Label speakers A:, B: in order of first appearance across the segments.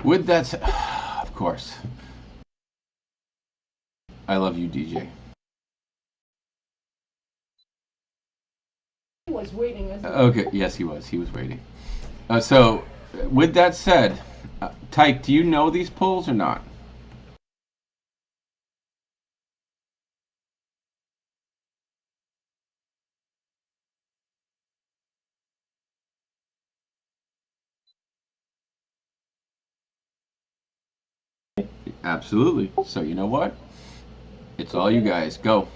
A: With that said, of course, I love you, DJ.
B: He was waiting, isn't he?
A: Okay, yes, he was. He was waiting. So, with that said, Tyke, do you know these polls or not? Absolutely. So, you know what? It's all you guys. Go.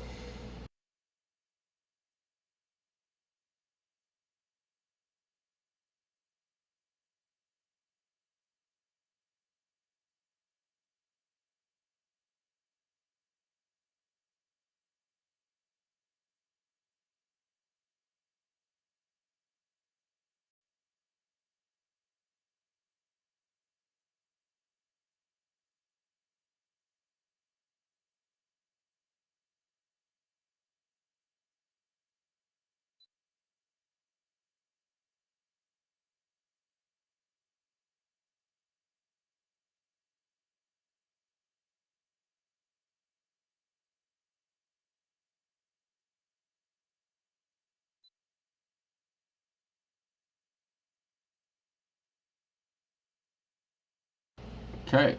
A: Okay.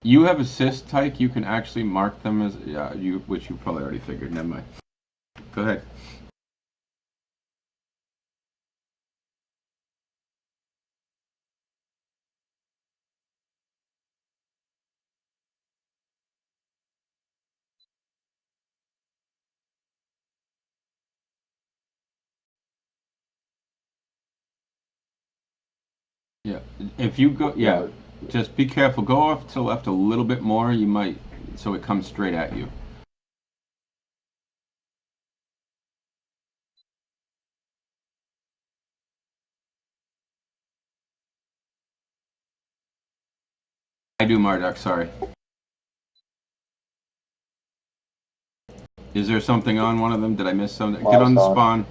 A: You have assist, Tyke. You can actually mark them as you, which you probably already figured. Never mind. Go ahead. Yeah. If you go, yeah, just be careful. Go off to the left a little bit more. You might, so it comes straight at you. I do, Marduk. Sorry. Is there something on one of them? Did I miss something? Get on the spawn.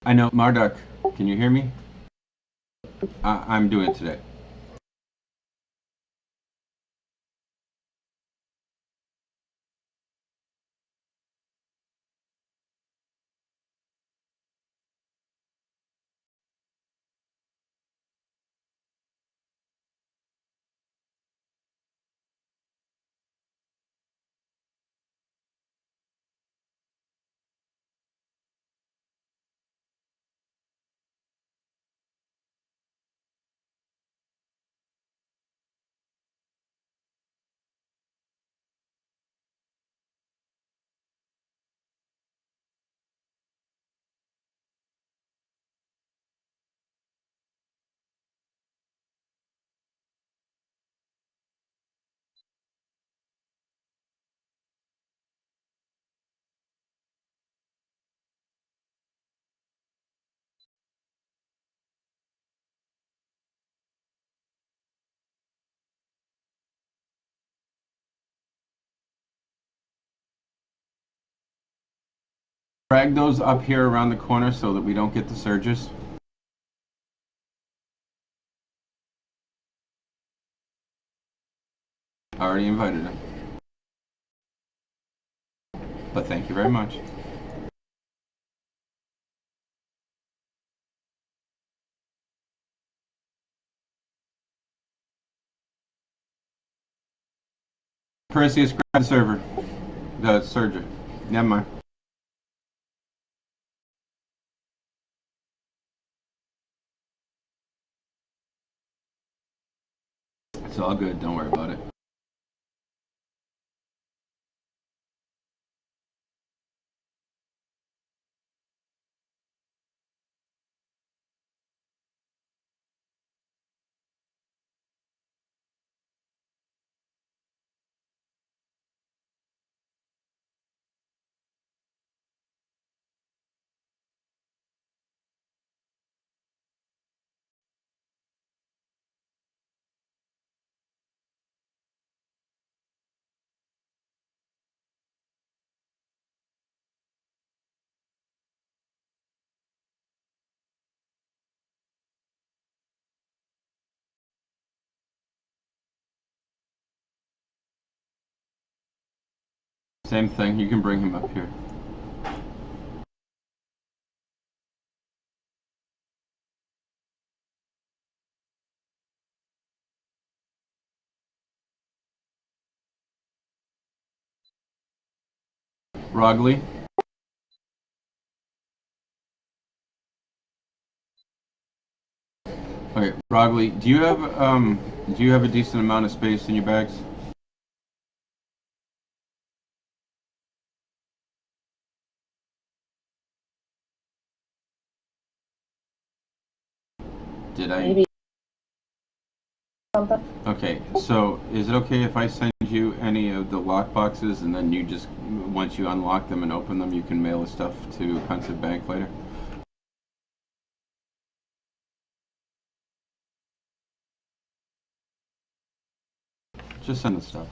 A: I know, Marduk. Can you hear me? I'm doing it today. Drag those up here around the corner so that we don't get the surges. I already invited him. But thank you very much. Perseus, grab the server. The surger. Never mind. It's all good. Don't worry about it. Same thing. You can bring him up here. Rogley. Okay, Rogley, do you have a decent amount of space in your bags? Did I?
B: Maybe.
A: Okay, so is it okay if I send you any of the lock boxes and then you just, once you unlock them and open them, you can mail the stuff to Pensive Bank later? Just send the stuff.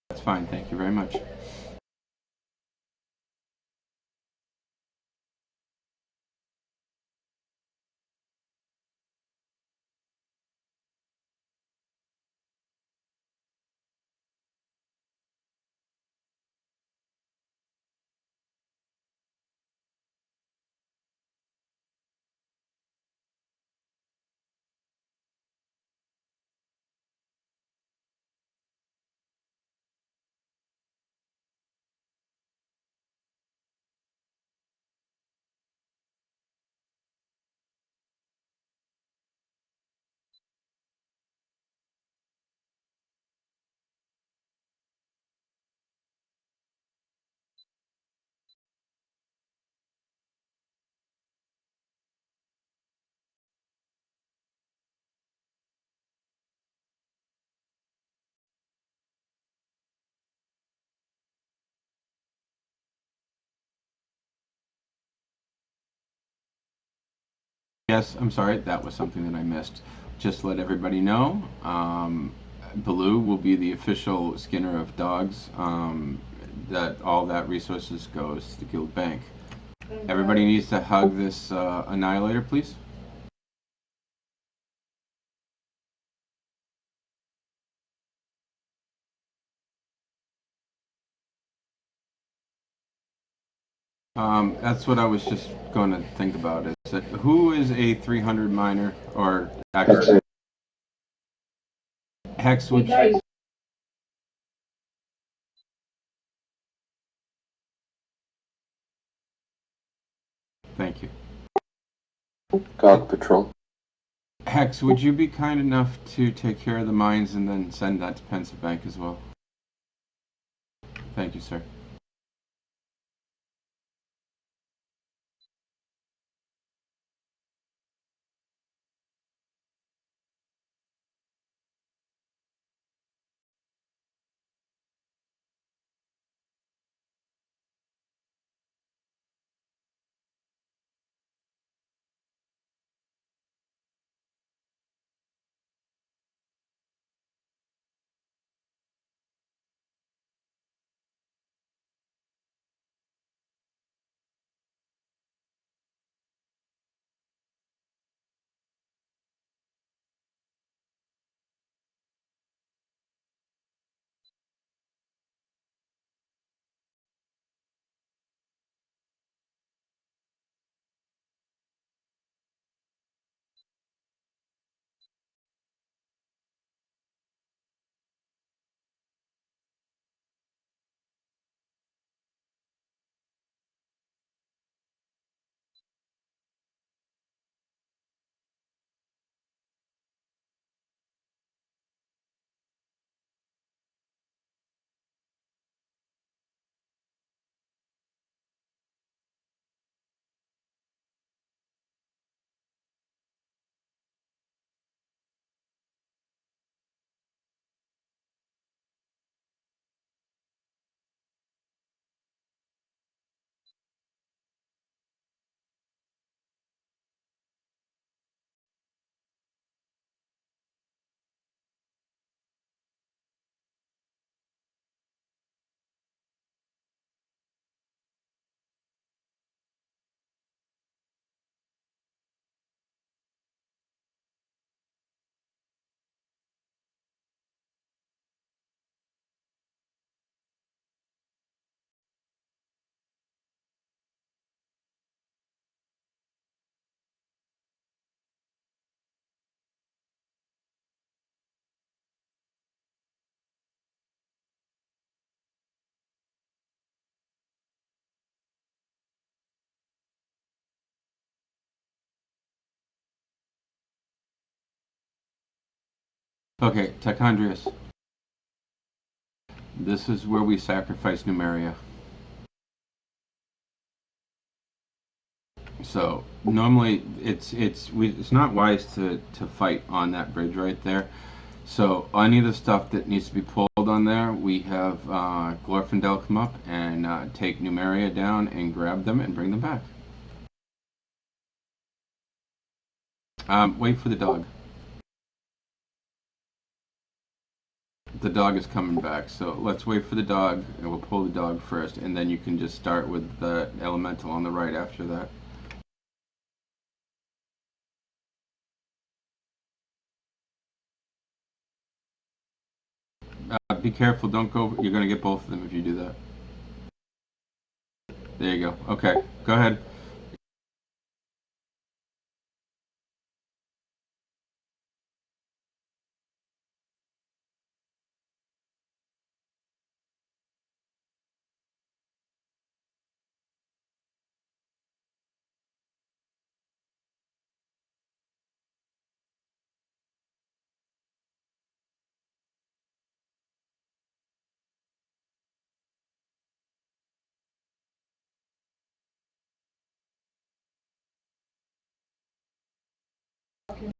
A: That's fine, thank you very much. Yes, I'm sorry, that was something that I missed. Just let everybody know, Baloo will be the official skinner of dogs. That all that resources goes to the guild bank. Everybody needs to hug this annihilator, please. That's what I was just going to think about. Is that who is a 300 miner or actually hex? Which thank you.
B: Dog Patrol.
A: Hex, would you be kind enough to take care of the mines and then send that to Pensive Bank as well? Thank you, sir. Okay, Tichondrius. This is where we sacrifice Numeria. So normally it's not wise to fight on that bridge right there. So any of the stuff that needs to be pulled on there, we have Glorfindel come up and take Numeria down and grab them and bring them back. Wait for the dog. The dog is coming back, so let's wait for the dog, and we'll pull the dog first, and then you can just start with the elemental on the right after that. Be careful, don't go. You're gonna get both of them if you do that. There you go. Okay, go ahead.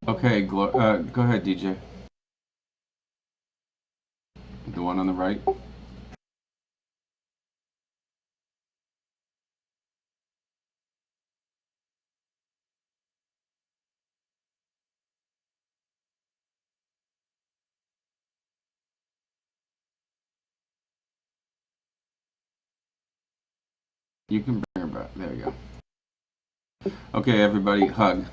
A: Okay, go ahead, DJ. The one on the right. You can bring her back. There you go. Okay, everybody, hug.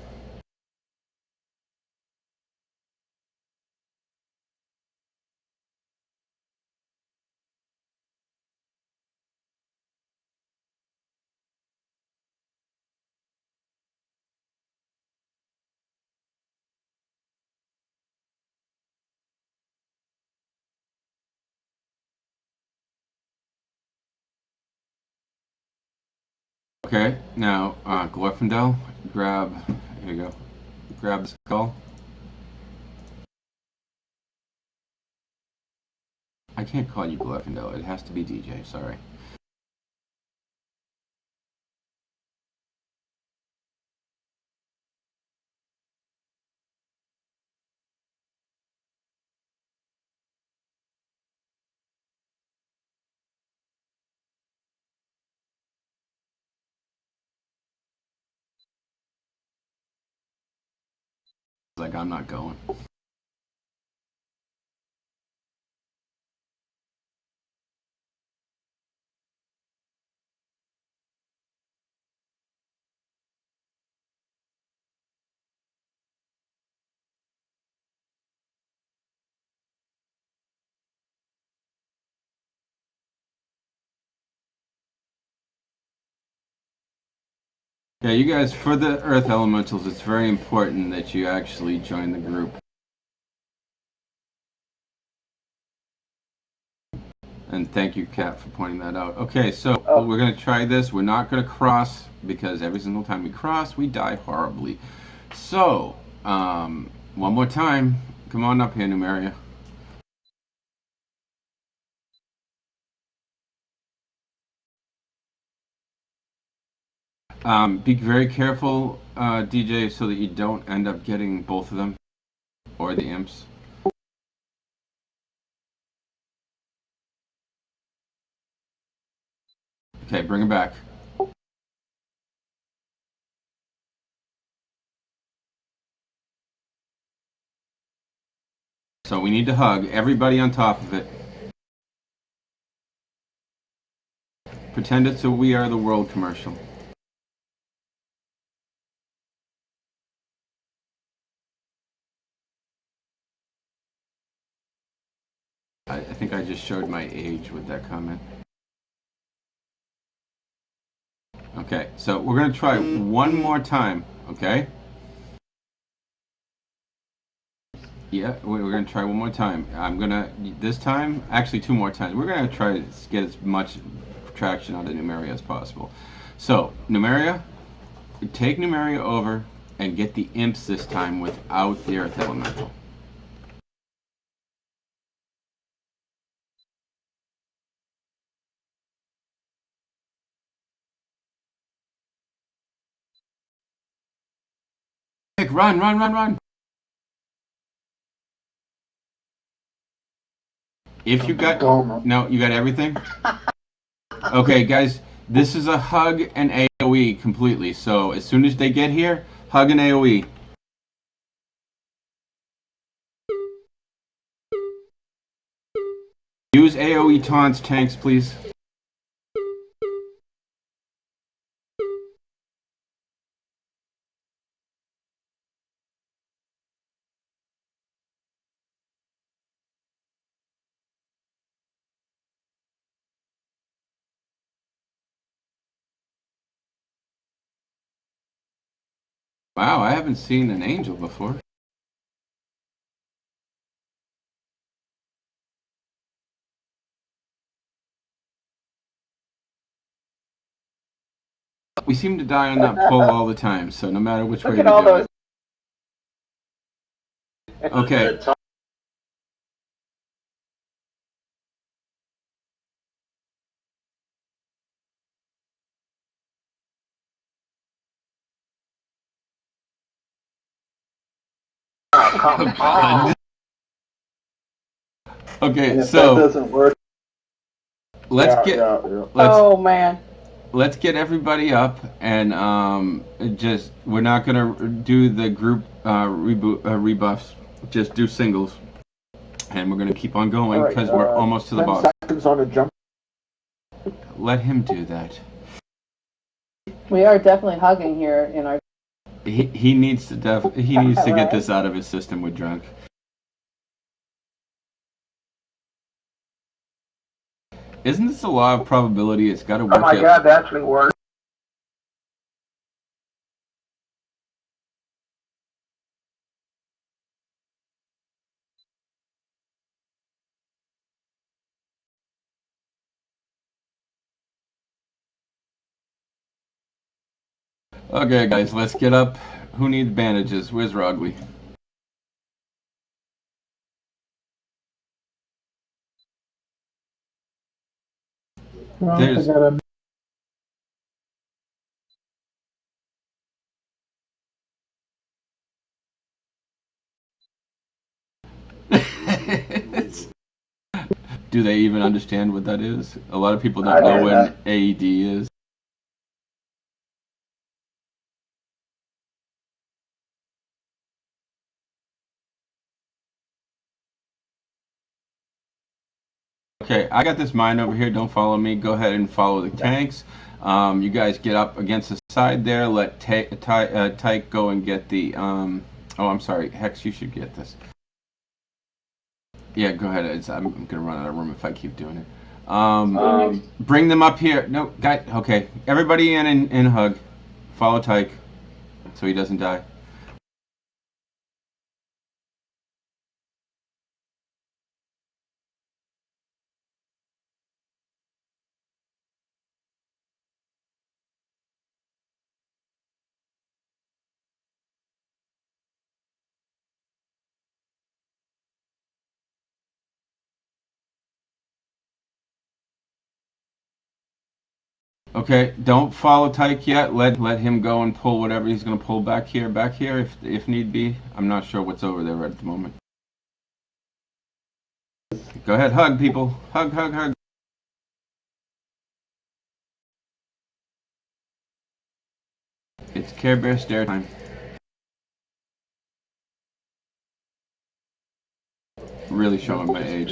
A: Okay, now Glorfindel, grab Here you go. Grab the skull. I can't call you Gluckendale. It has to be DJ. Sorry. Like I'm not going. Yeah, you guys, for the Earth Elementals, it's very important that you actually join the group. And thank you, Kat, for pointing that out. Okay, so we're going to try this. We're not going to cross, because every single time we cross, we die horribly. So, one more time. Come on up here, Numeria. Be very careful, DJ, so that you don't end up getting both of them, or the imps. Okay, bring him back. So we need to hug everybody on top of it. Pretend it's a We Are the World commercial. I think I just showed my age with that comment. Okay, so we're going to try one more time, okay? Yeah, we're going to try one more time. I'm going to, this time, actually two more times. We're going to try to get as much traction out of Numeria as possible. So, Numeria, take Numeria over and get the imps this time without the Earth Elemental. Run, run, run, run! If you got, no, you got everything? Okay, guys, this is a hug and AoE completely. So as soon as they get here, hug and AoE. Use AoE taunts, tanks, please. Wow, I haven't seen an angel before. We seem to die on that pole all the time, so no matter which way we do it. Okay. Okay, so that doesn't work. Let's oh man. Let's get everybody up and just we're not gonna do the group rebuffs. Just do singles, and we're gonna keep on going because we're almost to the boss. 10 seconds on a jump. Let him do that.
B: We are definitely hugging here in our.
A: He needs to get this out of his system with drunk. Isn't this a law of probability? It's got to work. Oh my God, that actually works. Okay, guys, let's get up. Who needs bandages? Where's Rogly?
C: Well,
A: There's-
C: I gotta
A: Do they even understand what that is? A lot of people don't know what AED is. Okay, I got this mine over here. Don't follow me. Go ahead and follow the tanks. You guys get up against the side there. Let Tyke go and get the. Oh, I'm sorry. Hex, you should get this. Yeah, go ahead. I'm going to run out of room if I keep doing it. Bring them up here. No, guy. Okay. Everybody in hug. Follow Tyke so he doesn't die. Okay, don't follow Tyke yet. Let him go and pull whatever he's going to pull back here if need be. I'm not sure what's over there right at the moment. Go ahead, hug people. Hug, hug, hug. It's Care Bear stare time. Really showing my age.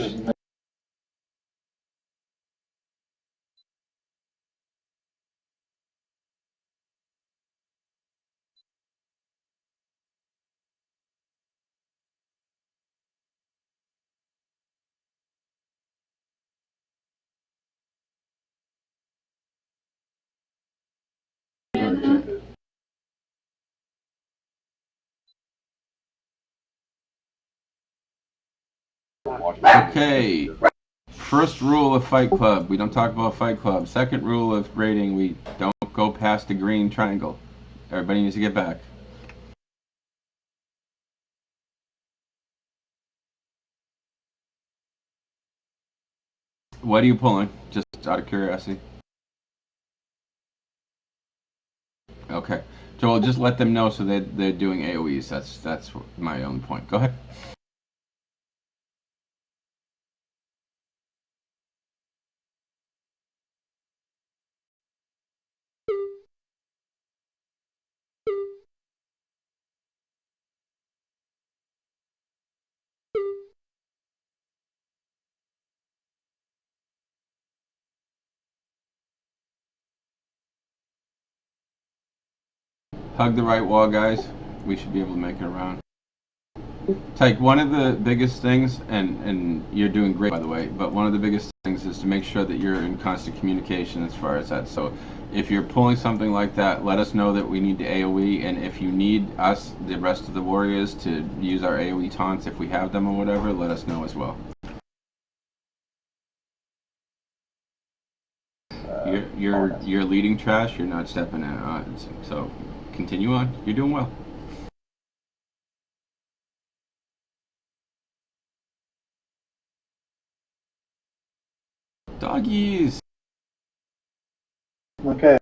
A: Okay. First rule of Fight Club, we don't talk about Fight Club. Second rule of raiding, we don't go past the green triangle. Everybody needs to get back. What are you pulling? Just out of curiosity. Okay. Joel, just let them know so they're doing AoEs. That's my own point. Go ahead. Hug the right wall, guys. We should be able to make it around. Tyke, one of the biggest things, and you're doing great by the way, but one of the biggest things is to make sure that you're in constant communication as far as that. So if you're pulling something like that, let us know that we need the AoE, and if you need us, the rest of the warriors, to use our AoE taunts if we have them or whatever, let us know as well. You're leading trash, you're not stepping in. So continue on. You're doing well. Doggies!
C: okay.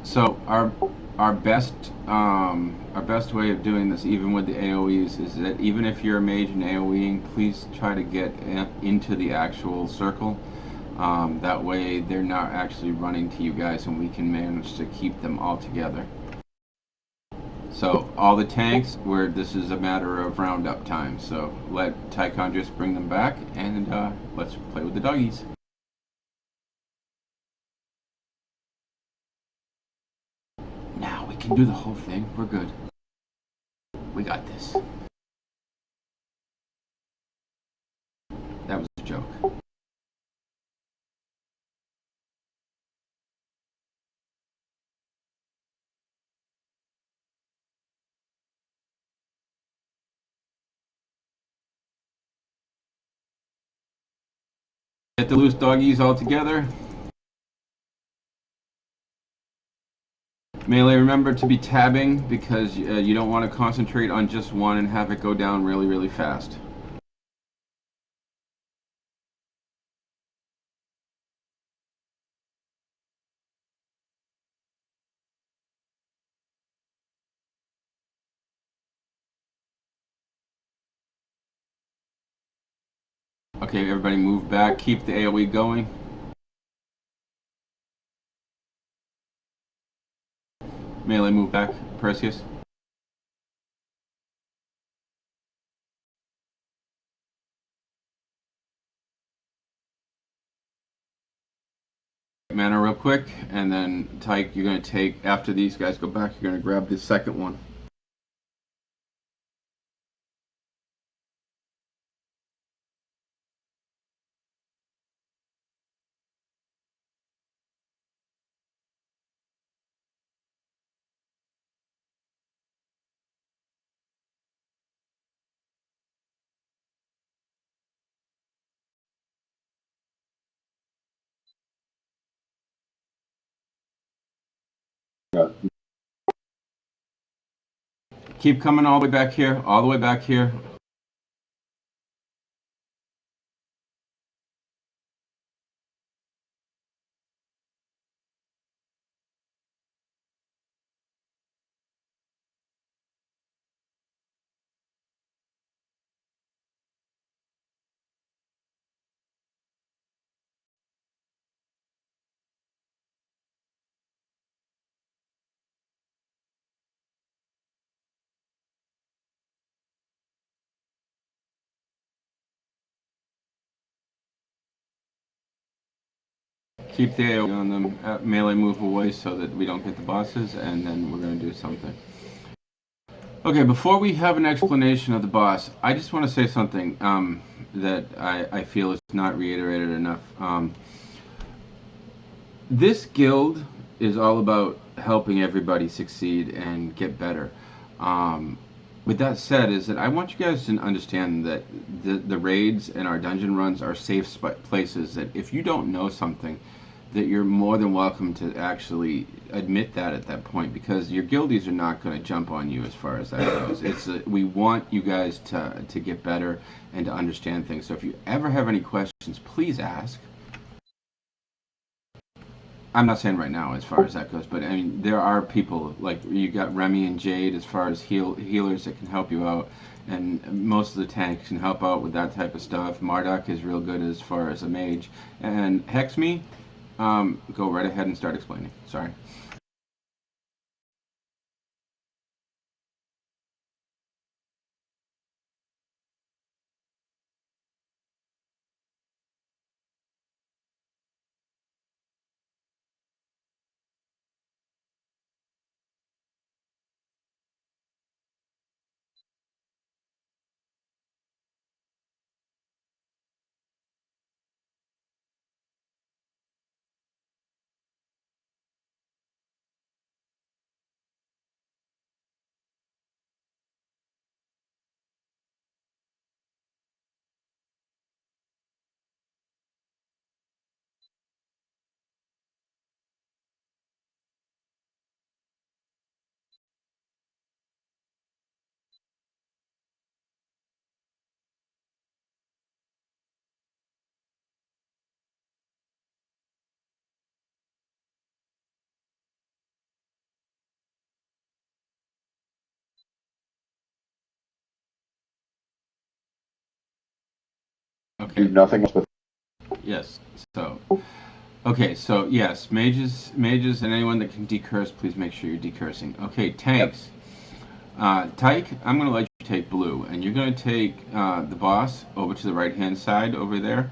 A: So our best way of doing this, even with the AOE's, is that even if you're a mage and AOEing, please try to get into the actual circle. That way, they're not actually running to you guys, and we can manage to keep them all together. So all the tanks, where this is a matter of roundup time. So let Tycon just bring them back, and let's play with the doggies. Now we can do the whole thing. We're good. We got this. That was a joke. Get the loose doggies all together. Melee, remember to be tabbing because you don't want to concentrate on just one and have it go down really, really fast. Okay, everybody move back. Keep the AoE going. Melee, move back. Perseus. Mana real quick, and then Tyke, you're going to take, after these guys go back, you're going to grab the second one. Keep coming all the way back here, all the way back here. Keep the AoE on them. Melee move away so that we don't get the bosses, and then we're going to do something. Okay, before we have an explanation of the boss, I just want to say something that I feel is not reiterated enough. This guild is all about helping everybody succeed and get better. With that said, is that I want you guys to understand that the raids and our dungeon runs are safe places, that if you don't know something, that you're more than welcome to actually admit that at that point, because your guildies are not going to jump on you as far as that goes. We want you guys to get better and to understand things. So if you ever have any questions, please ask. I'm not saying right now as far as that goes, but I mean, there are people, like you got Remy and Jade as far as healers that can help you out, and most of the tanks can help out with that type of stuff. Marduk is real good as far as a mage. And Hexme, go right ahead and start explaining. Sorry. Okay.
C: Do nothing else with.
A: Yes. So. Okay, so yes, mages, and anyone that can decurse, please make sure you're decursing. Okay, tanks. Tyke, I'm going to let you take blue, and you're going to take the boss over to the right-hand side over there.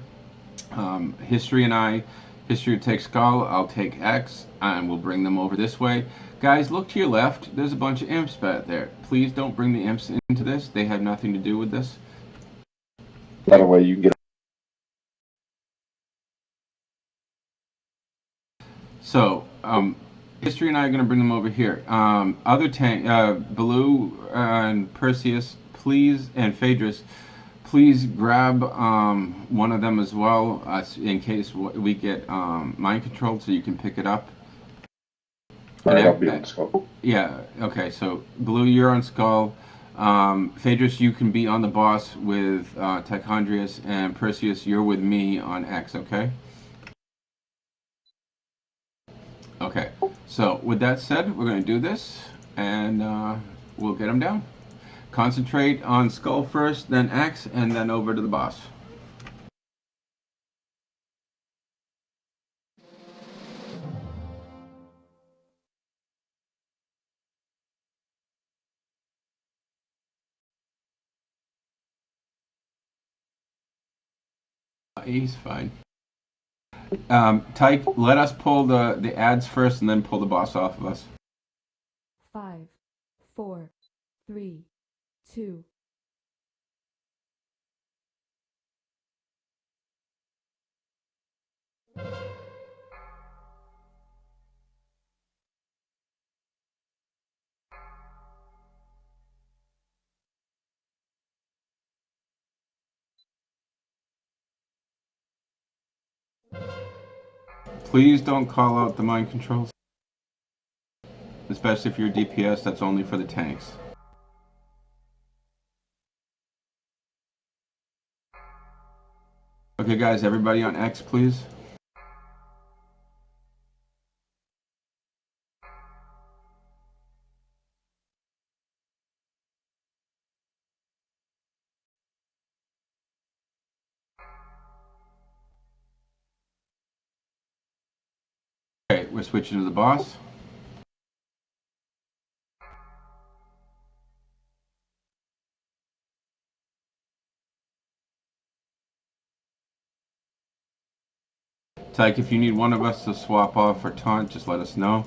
A: History will take Skull, I'll take X, and we'll bring them over this way. Guys, look to your left. There's a bunch of imps back there. Please don't bring the imps into this. They have nothing to do with this.
C: That way you can get.
A: So, History and I are going to bring them over here. Other tank, Baloo and Perseus, please, and Phaedrus, please grab one of them as well, in case we get mind controlled, so you can pick it up.
C: All right, I'll be on Skull.
A: Yeah. Okay. So Blue, you're on Skull. Phaedrus, you can be on the boss with Tichondrius, and Perseus, you're with me on X. Okay. Okay. So with that said, we're going to do this, and we'll get them down. Concentrate on Skull first, then X, and then over to the boss. He's fine. Tyke, let us pull the ads first, and then pull the boss off of us.
D: 5, 4, 3, 2.
A: Please don't call out the mind controls. Especially if you're DPS, that's only for the tanks. Okay guys, everybody on X, please. Okay, we're switching to the boss. Tyke, if you need one of us to swap off or taunt, just let us know.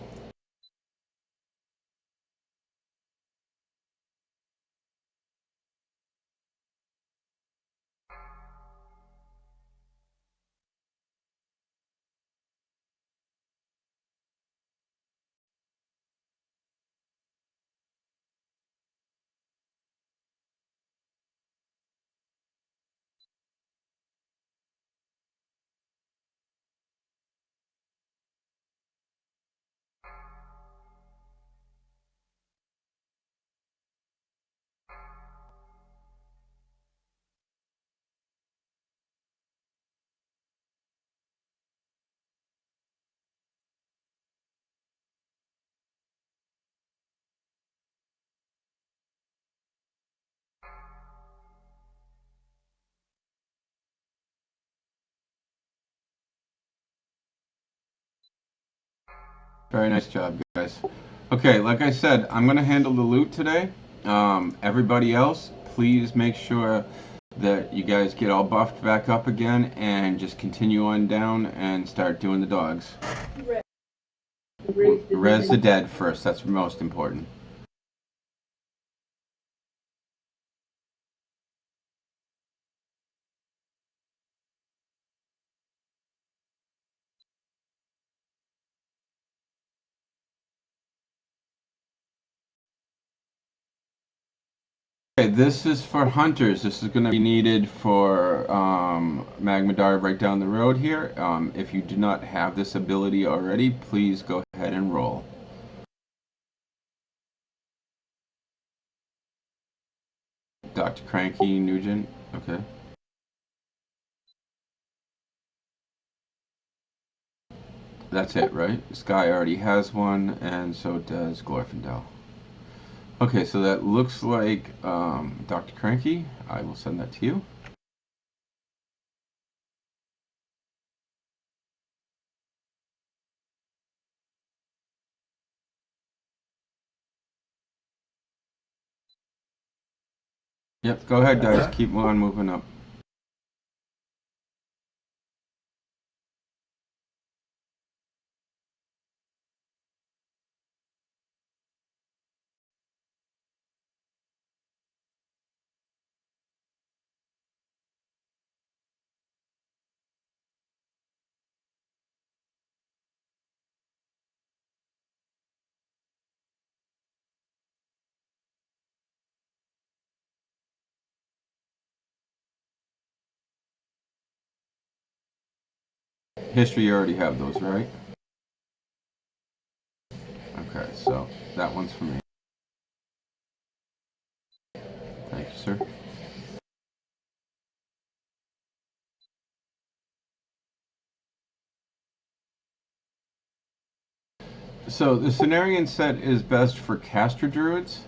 A: Very nice job, guys. Okay, like I said, I'm going to handle the loot today. Everybody else, please make sure that you guys get all buffed back up again and just continue on down and start doing the dogs. Res the dead first, that's most important. Okay, this is for hunters. This is going to be needed for Magmadar right down the road here. If you do not have this ability already, please go ahead and roll. Dr. Cranky Nugent, okay. That's it, right? Sky already has one, and so does Glorfindel. Okay, so that looks like Dr. Cranky. I will send that to you. Yep, go ahead, guys. Keep on moving up. History, you already have those, right? Okay, so that one's for me. Thank you, sir. So the Cenarian set is best for caster druids.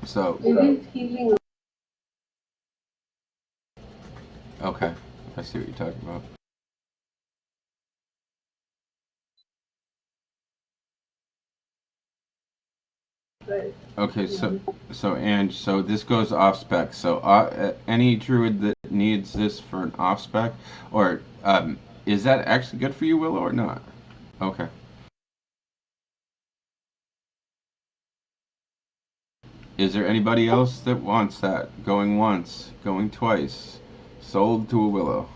A: So okay, I see what you're talking about. Okay, so this goes off spec. So any druid that needs this for an off spec, or is that actually good for you, Willow, or not? Okay. Is there anybody else that wants that? Going once, going twice. Sold to a Willow.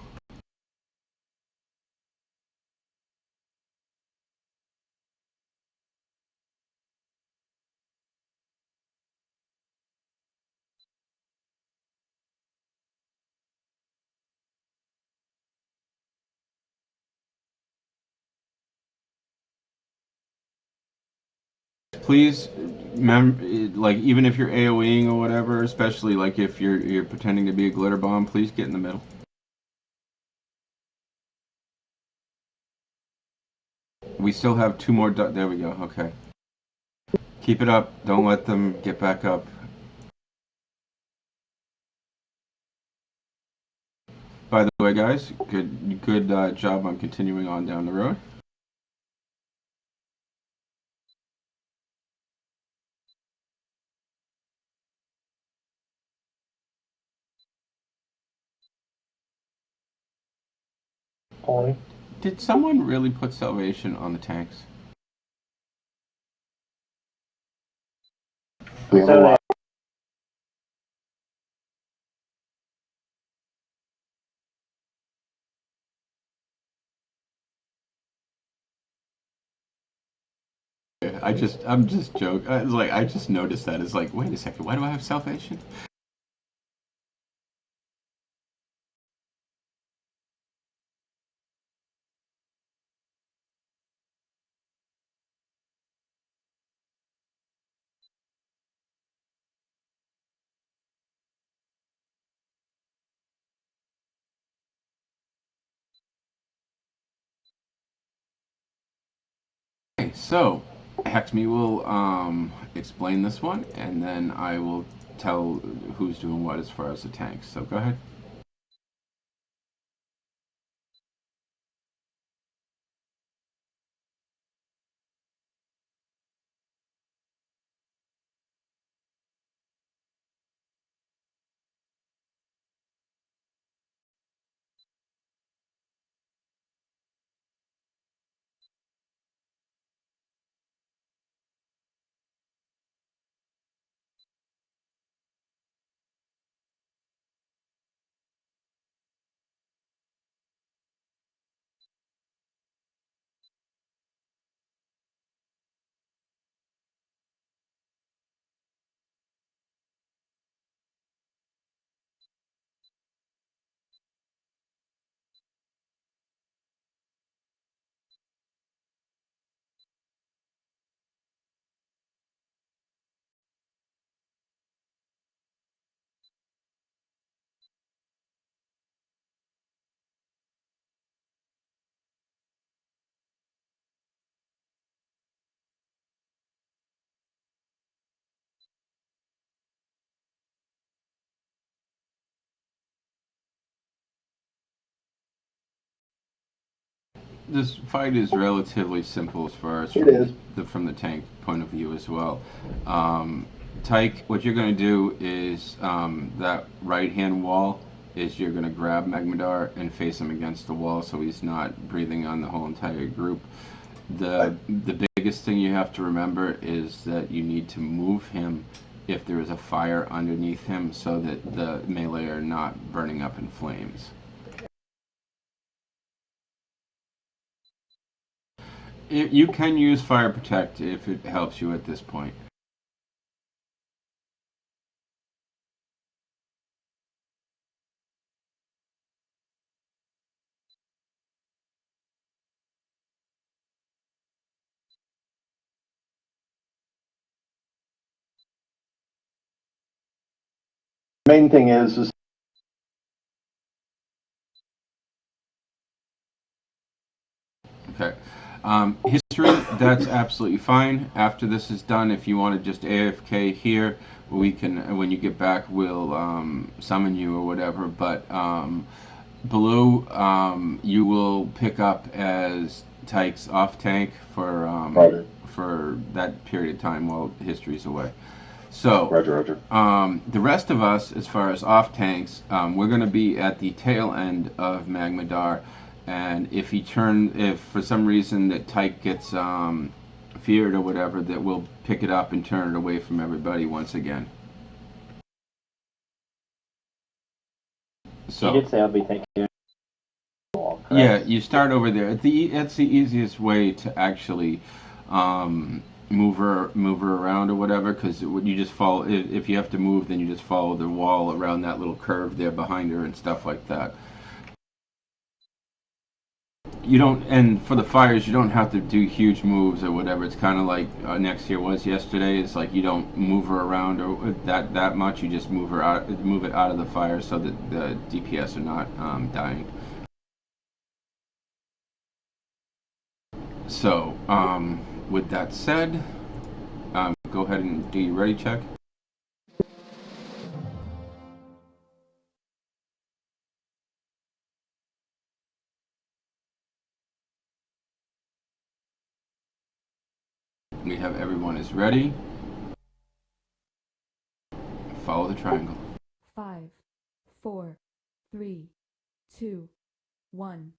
A: Please, like even if you're AOEing or whatever, especially like if you're pretending to be a glitter bomb, please get in the middle. We still have two more. There we go. Okay. Keep it up. Don't let them get back up. By the way, guys, good job on continuing on down the road.
C: Pony.
A: Did someone really put salvation on the tanks?
C: We have a lot.
A: I'm just joking. I just noticed that. It's like, wait a second, why do I have salvation? Okay, so Hexme will explain this one, and then I will tell who's doing what as far as the tanks. So go ahead. This fight is relatively simple as far as from the tank point of view as well. Tyke, what you're going to do is that right hand wall is you're going to grab Magmadar and face him against the wall so he's not breathing on the whole entire group. The biggest thing you have to remember is that you need to move him if there is a fire underneath him so that the melee are not burning up in flames. You can use Fire Protect if it helps you at this point.
C: main thing is
A: Okay. History, that's absolutely fine. After this is done, if you want to just AFK here, we can, when you get back, we'll summon you or whatever. But Blue, you will pick up as Tyke's off tank
C: Roger.
A: for that period of time while history's away. So,
C: Roger.
A: the rest of us, as far as off tanks, we're going to be at the tail end of Magmadar, and if for some reason that Tyke gets feared or whatever, that we'll pick it up and turn it away from everybody once again. So,
E: You did say I'll be taking care of it.
A: yeah, you start over there. That's the easiest way to actually move her around or whatever, because you just follow. If you have to move, then you just follow the wall around that little curve there behind her and stuff like that. You don't, and for the fires, you don't have to do huge moves or whatever. It's kind of like next year was yesterday. It's like you don't move her around or that much. You just move it out of the fire so that the DPS are not dying. So, with that said, go ahead and do your ready check. We have everyone is ready. Follow the triangle.
D: 5, 4, 3, 2, 1.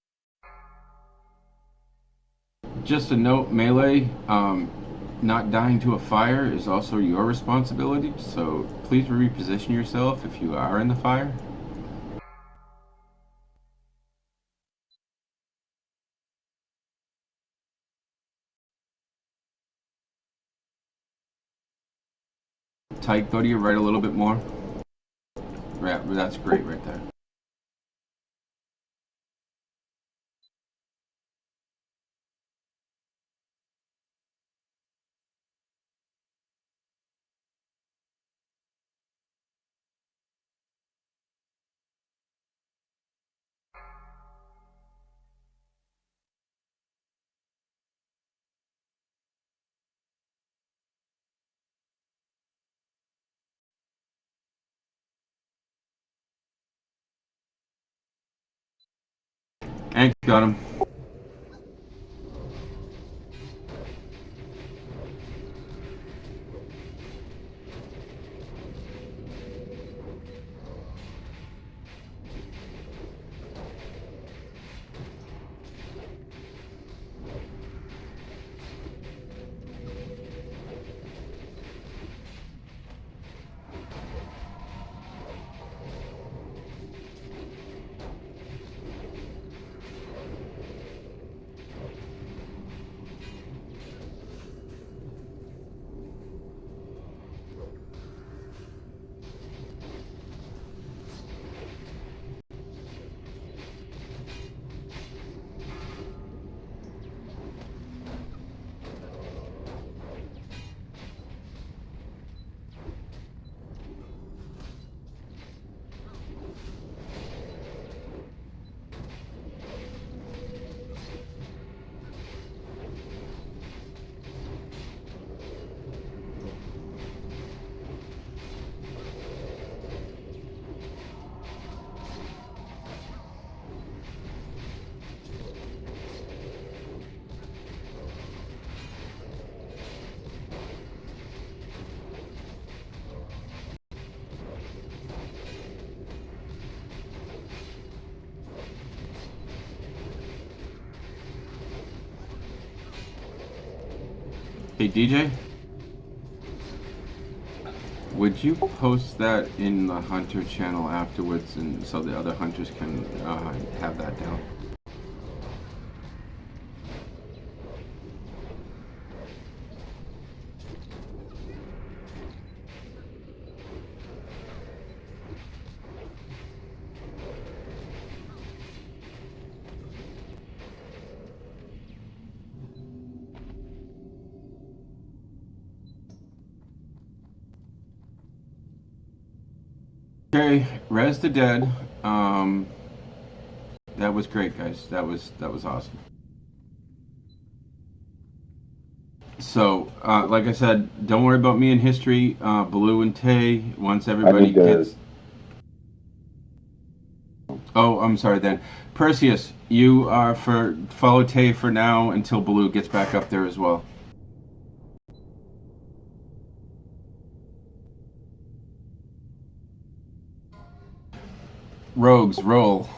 A: Just a note, melee, not dying to a fire is also your responsibility, so please reposition yourself if you are in the fire. Tyke, go to your right a little bit more. Right, that's great right there. And got him. Hey DJ, would you post that in the Hunter channel afterwards, and so the other hunters can have that down? Okay, res the dead. That was great, guys. That was awesome. So, like I said, don't worry about me in history. Baloo and Tay. Once everybody
C: need to-
A: gets. Oh, I'm sorry. Then, Perseus, you are for follow Tay for now until Baloo gets back up there as well. Rogues, roll.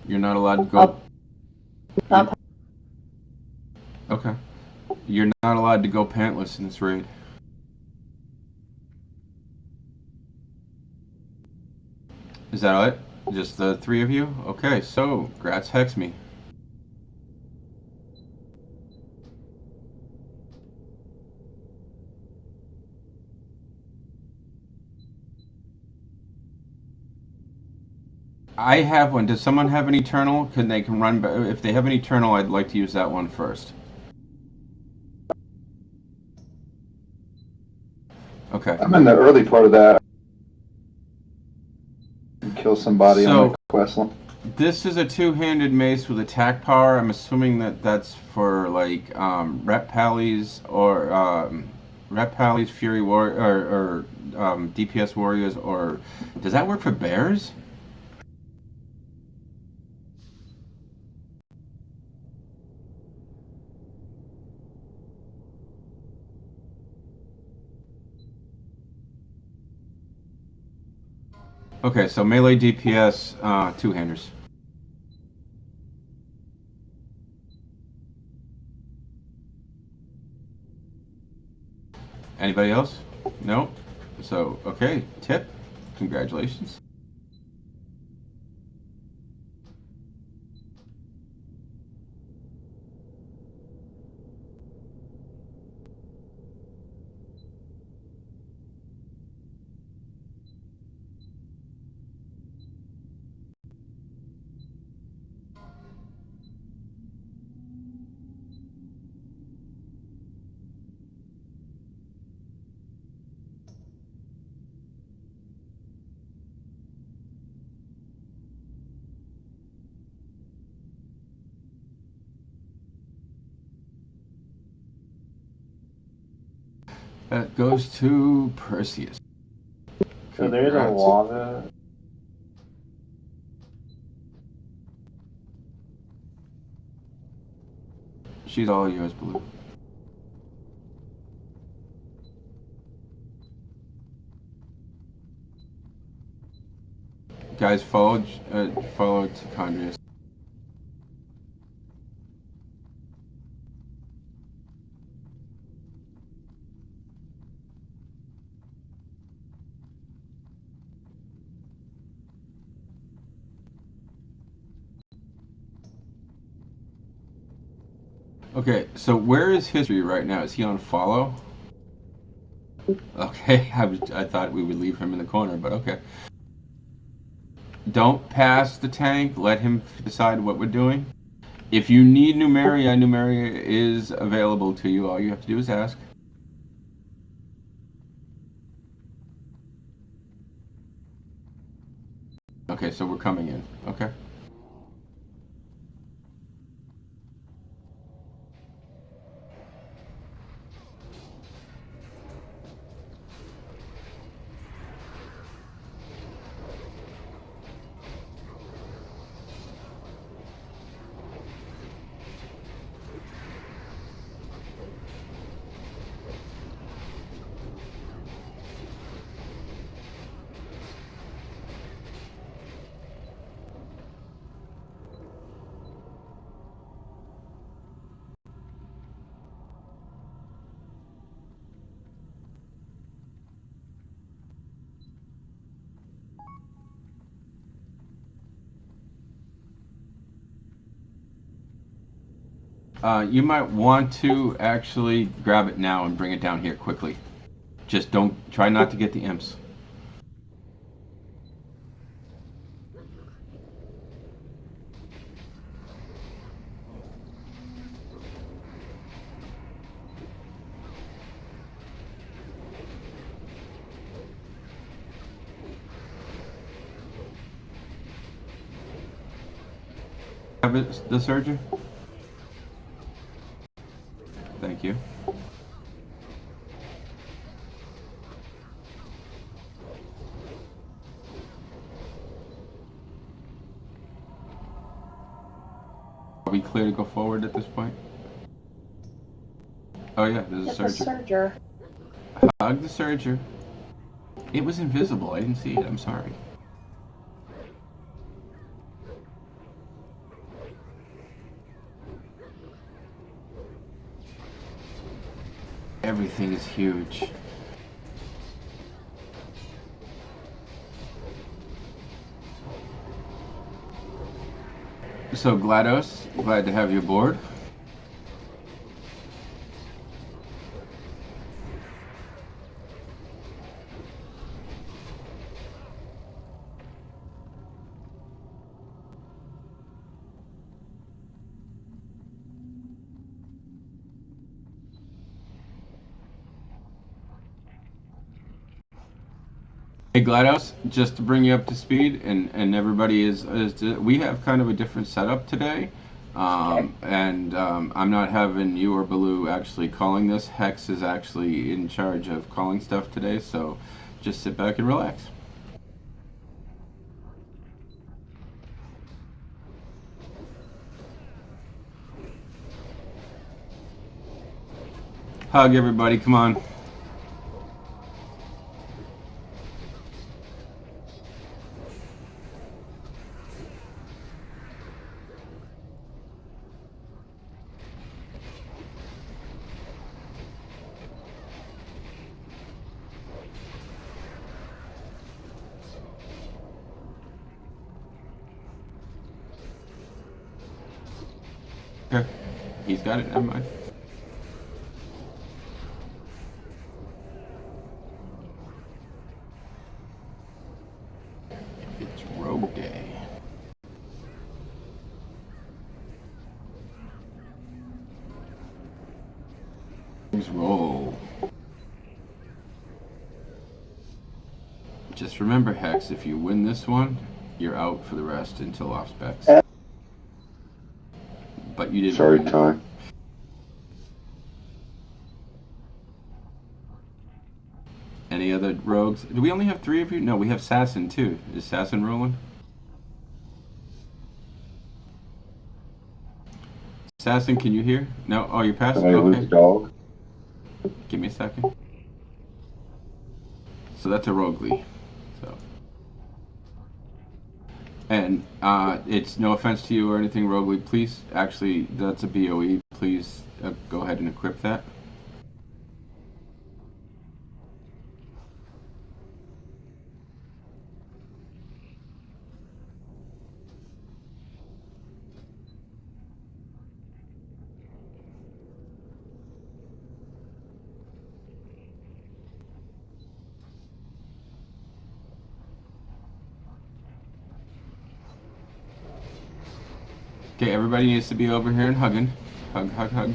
A: You're not allowed to go.
B: I'll
A: Okay. You're not allowed to go pantless in this raid. Is that it? Just the three of you? Okay, so Gratz hex me. I have one. Does someone have an eternal? They can run? If they have an eternal, I'd like to use that one first. Okay.
C: I'm in the early part of that. Kill somebody on the quest line.
A: This is a two-handed mace with attack power. I'm assuming that that's for like Rep Pallies or Rep Pallies, Fury War or DPS warriors, or does that work for bears? Okay, so melee DPS, two-handers. Anybody else? No? So, okay, tip. Congratulations. That goes to Perseus.
E: So there's a
A: Congrats.
E: lava.
A: She's all yours, Blue. Guys, follow Tichondrius. Okay, so where is history right now? Is he on follow? Okay, I thought we would leave him in the corner, but okay. Don't pass the tank. Let him decide what we're doing. If you need Numeria, Numeria is available to you. All you have to do is ask. Okay, so we're coming in. Okay. You might want to actually grab it now and bring it down here quickly. Just don't try not to get the imps. Have it, the surgeon? Thank you. Are we clear to go forward at this point? Oh yeah, there's a
B: Get the
A: surgeon.
B: serger.
A: Hug the surgeon. It was invisible. I didn't see it. I'm sorry. Everything is huge. So GLaDOS, glad to have you aboard. Hey GLaDOS, just to bring you up to speed, and everybody is we have kind of a different setup today, and I'm not having you or Baloo actually calling this. Hex is actually in charge of calling stuff today, so just sit back and relax. Hug everybody, come on. Okay, he's got it, never mind. It's Rogue Day. Let's roll. Just remember, Hex, if you win this one, you're out for the rest until off specs. But you didn't.
C: Sorry, Ty.
A: Any other rogues? Do we only have 3 of you? No, we have Sassin too. Is Sassin rolling? Sassin, can you hear? No? Oh, you're passing?
C: Somebody lose
A: Okay.
C: a dog.
A: Give me a second. So that's a Roguely. So. And it's no offense to you or anything, Roguely. Please, actually, that's a BOE. Please go ahead and equip that. Okay, everybody needs to be over here and hugging. Hug, hug, hug.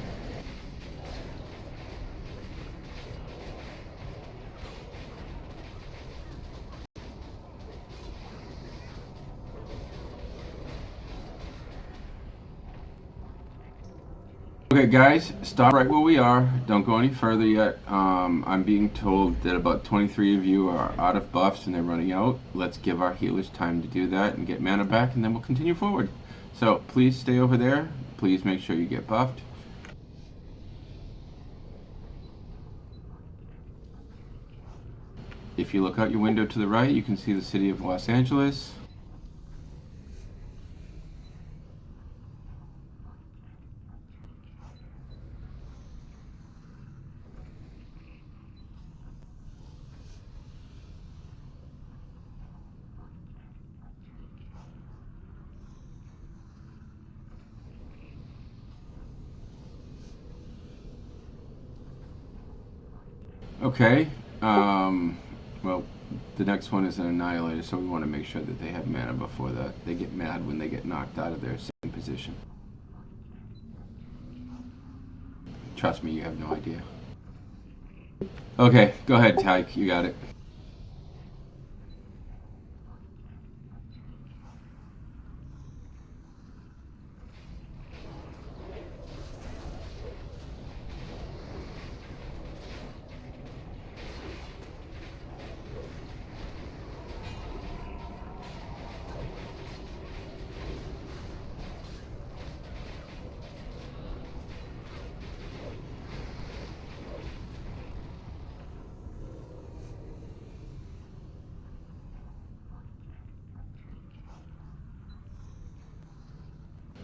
A: Okay, guys, stop right where we are. Don't go any further yet. I'm being told that about 23 of you are out of buffs and they're running out. Let's give our healers time to do that and get mana back, and then we'll continue forward. So please stay over there. Please make sure you get buffed. If you look out your window to the right, you can see the city of Los Angeles. Okay, well, the next one is an Annihilator, so we want to make sure that they have mana before that. They get mad when they get knocked out of their same position. Trust me, you have no idea. Okay, go ahead, Tyke, you got it.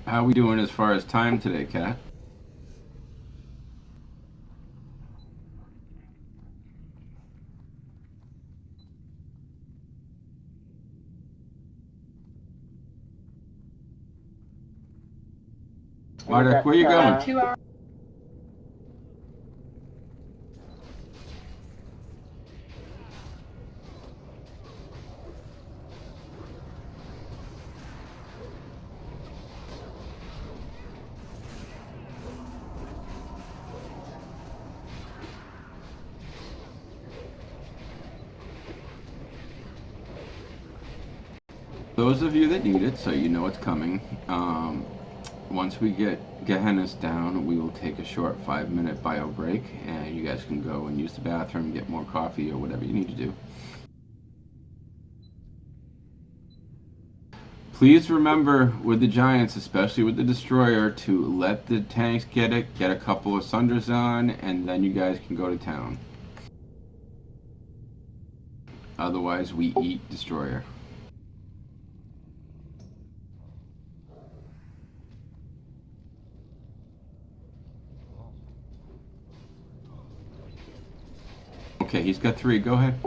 A: How we doing as far as time today, Kat? Marta, where you going?
B: 2 hours.
A: Those of you that need it, so you know it's coming, once we get Gehenna's down, we will take a short 5-minute bio break, and you guys can go and use the bathroom, get more coffee, or whatever you need to do. Please remember with the Giants, especially with the Destroyer, to let the tanks get it, get a couple of Sunders on, and then you guys can go to town. Otherwise, we eat Destroyer. Okay, he's got 3. Go ahead.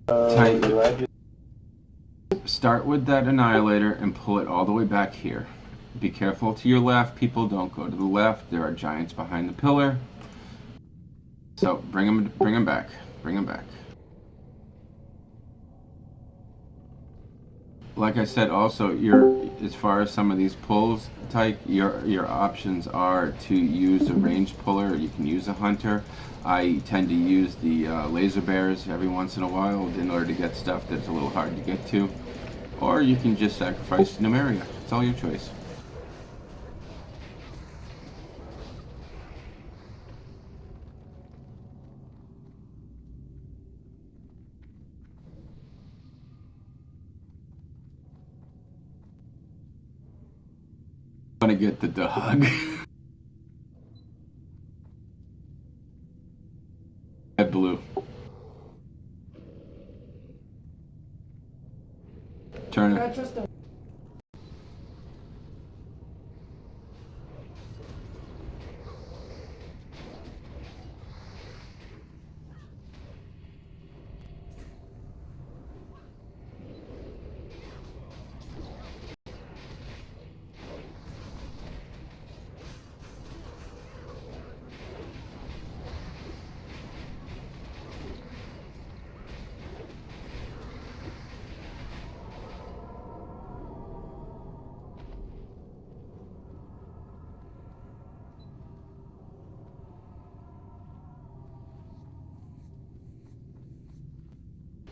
A: Tight. Start with that Annihilator and pull it all the way back here. Be careful to your left. People, don't go to the left. There are Giants behind the pillar. So bring them back. Bring them back. Like I said, also, as far as some of these pulls, Tyke, your options are to use a ranged puller. You can use a hunter. I tend to use the laser bears every once in a while in order to get stuff that's a little hard to get to. Or you can just sacrifice Numeria. It's all your choice. I want to get the dog. Red blue. Turn it.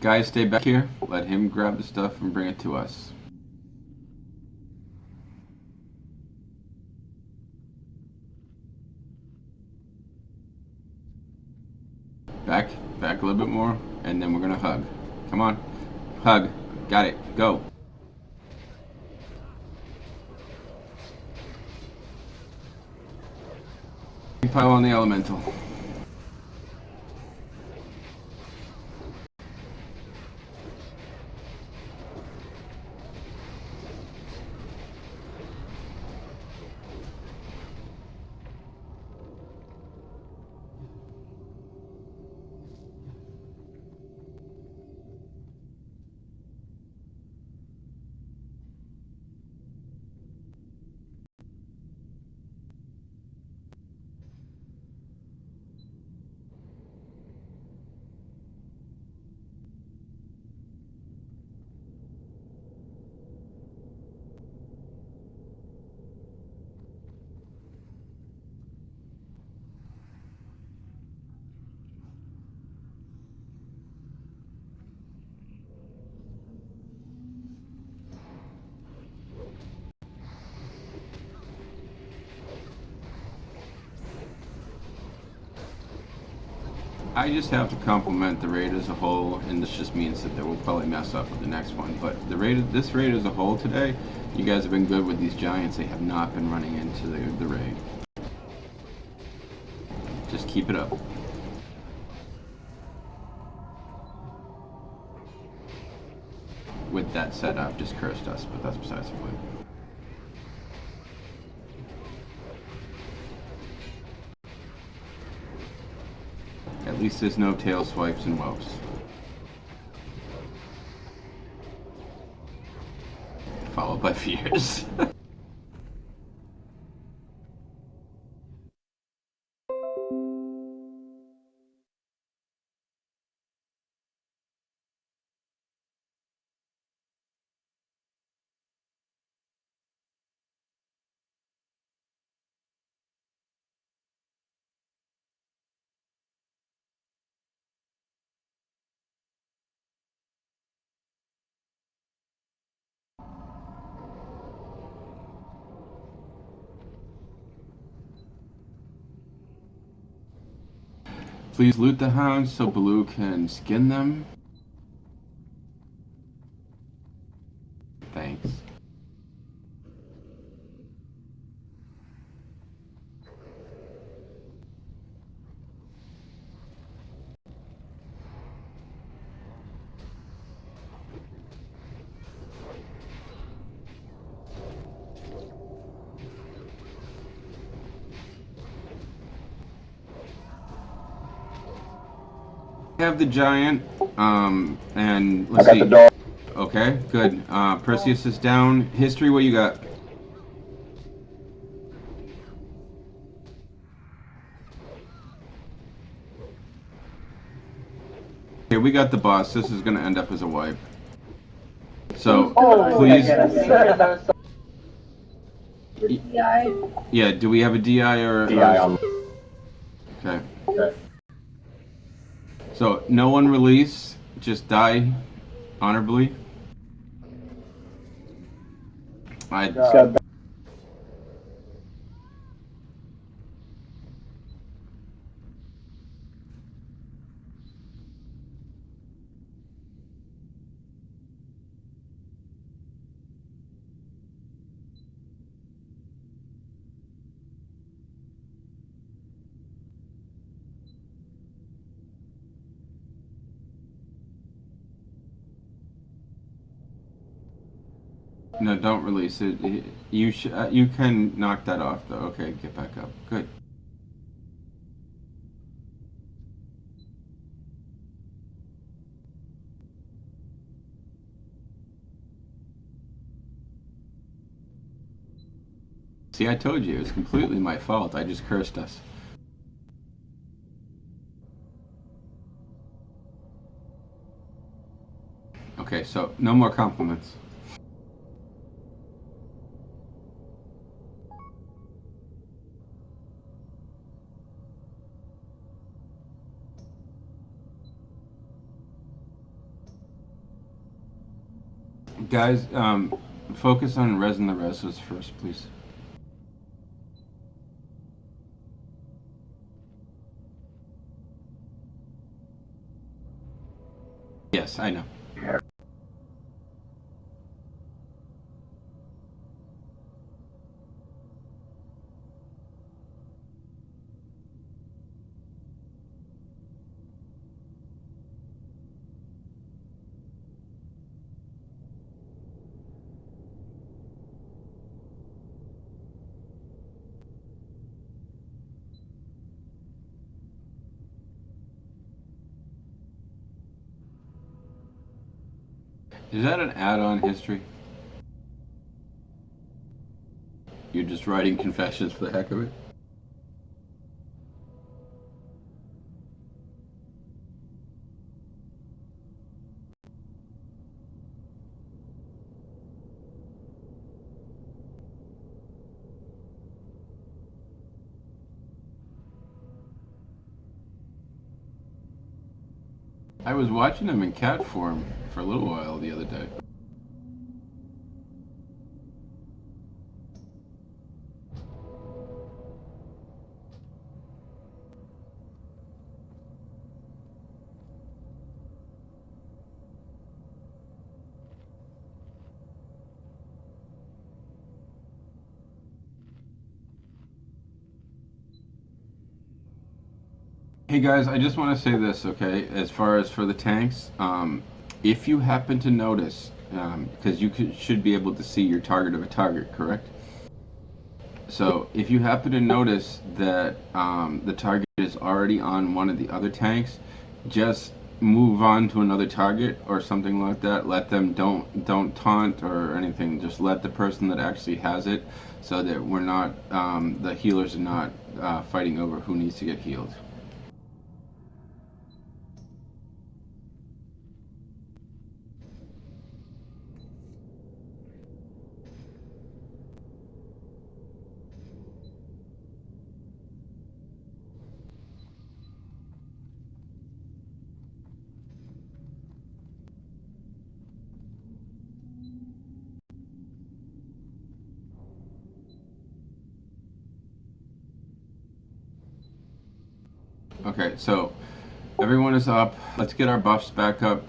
A: Guys, stay back here. Let him grab the stuff and bring it to us. Back a little bit more, and then we're gonna hug. Come on, hug. Got it. Go. Pile on the elemental. I just have to compliment the raid as a whole, and this just means that they will probably mess up with the next one. But this raid as a whole today, you guys have been good with these giants. They have not been running into the raid. Just keep it up. With that said, I've just cursed us, but that's besides the point. At least there's no tail swipes and whelps. Followed by fears. Please loot the hounds so Baloo can skin them. Thanks. Have the giant, and let's
C: I got
A: see.
C: the dog.
A: Okay, good. Perseus is down. History, what you got? Okay, we got the boss. This is gonna end up as a wipe. So, please. Yeah, do we have a DI or...
C: DI on.
A: Okay. So, no one release. Just die honorably. I...
C: Got
A: No, don't release it. You can knock that off, though. Okay, get back up. Good. See, I told you, it was completely my fault. I just cursed us. Okay, so no more compliments. Guys, focus on res and the reses first, please. Yes, I know. Is that an add-on history? You're just writing confessions for the heck of it? I was watching him in cat form for a little while the other day. Hey guys, I just want to say this, okay? As far as for the tanks, if you happen to notice, because should be able to see your target of a target, correct? So if you happen to notice that the target is already on one of the other tanks, just move on to another target or something like that. Let them don't taunt or anything. Just let the person that actually has it, so that we're not the healers are not fighting over who needs to get healed. Okay, so everyone is up. Let's get our buffs back up.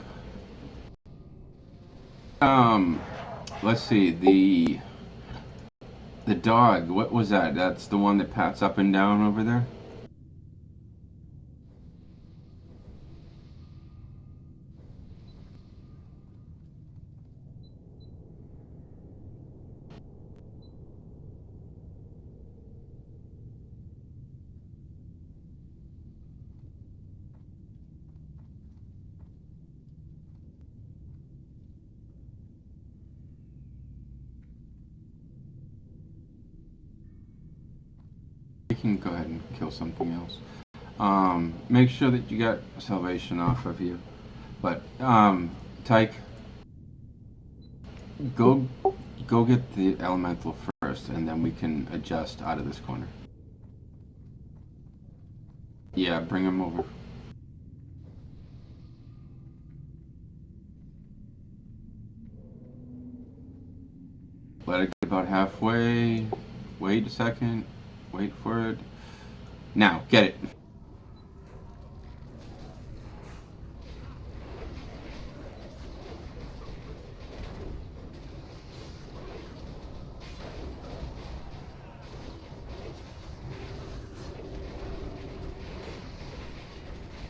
A: Let's see, the dog, what was that? That's the one that pats up and down over there? You can go ahead and kill something else. Make sure that you got salvation off of you. But, Tyke, go get the elemental first, and then we can adjust out of this corner. Yeah, bring him over. Let it get about halfway. Wait a second. Wait for it. Now, get it.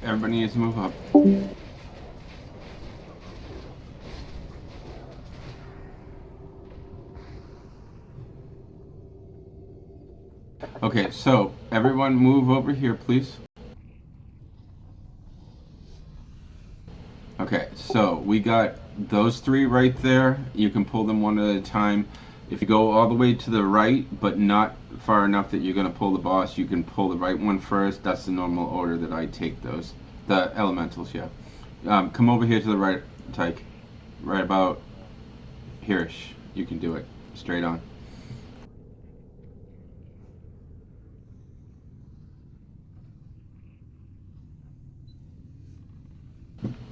A: Everybody needs to move up. Okay, so everyone move over here, please. Okay, so we got those three right there. You can pull them one at a time. If you go all the way to the right, but not far enough that you're going to pull the boss, you can pull the right one first. That's the normal order that I take those. The elementals, yeah. Come over here to the right, Tyke. Right about here-ish. You can do it. Straight on.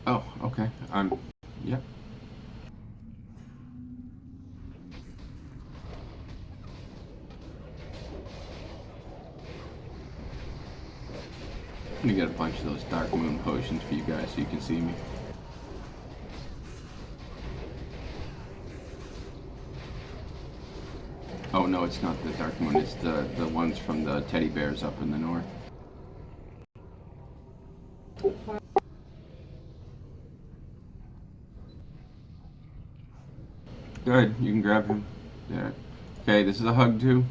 A: Oh, okay. Yep. I'm gonna get a bunch of those Dark Moon potions for you guys so you can see me. Oh no, it's not the Dark Moon, it's the ones from the teddy bears up in the north. Good, you can grab him. There. Okay, this is a hug too.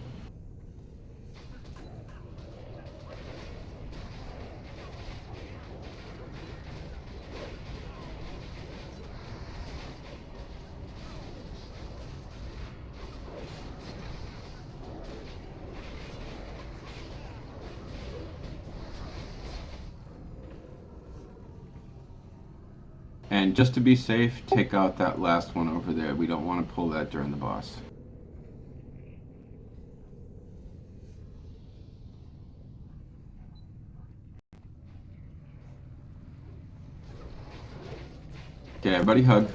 A: And just to be safe, take out that last one over there. We don't want to pull that during the boss. Okay, everybody hug.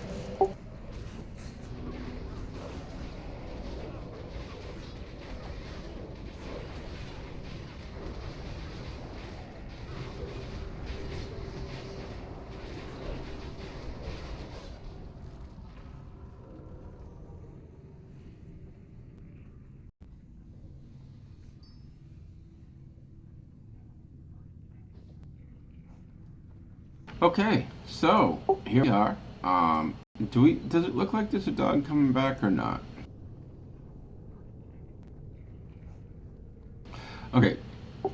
A: Okay, so here we are. Does it look like there's a dog coming back or not? Okay,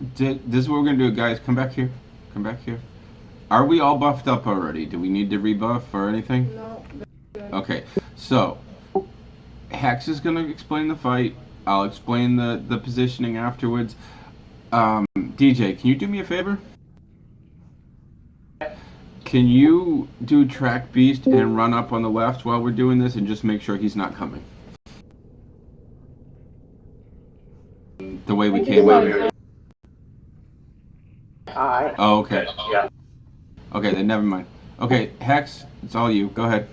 A: this is what we're gonna do, guys. Come back here. Come back here. Are we all buffed up already? Do we need to rebuff or anything?
B: No.
A: Okay, so Hex is gonna explain the fight. I'll explain the positioning afterwards. DJ, can you do me a favor? Can you do track beast and run up on the left while we're doing this and just make sure he's not coming? The way we came out here.
E: Alright.
A: Oh, okay.
E: Yeah.
A: Okay, then never mind. Okay, Hex, it's all you. Go ahead.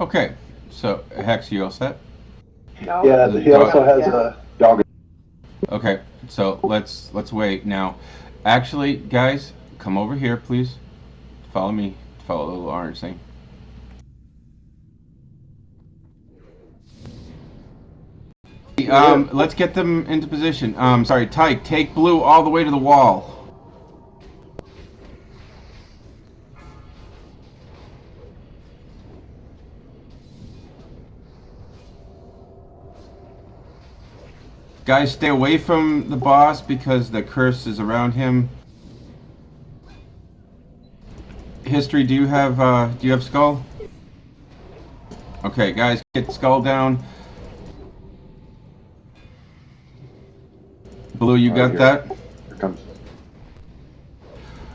A: Okay, so Hex, you all set?
B: No.
C: Yeah, he also has a dog.
A: Okay, so let's wait now. Actually, guys, come over here, please. Follow me. Follow the little orange thing. Let's get them into position. Sorry, Tyke, take blue all the way to the wall. Guys, stay away from the boss because the curse is around him. History, do you have skull? Okay, guys, get skull down. Blue, you got that?
C: Here comes.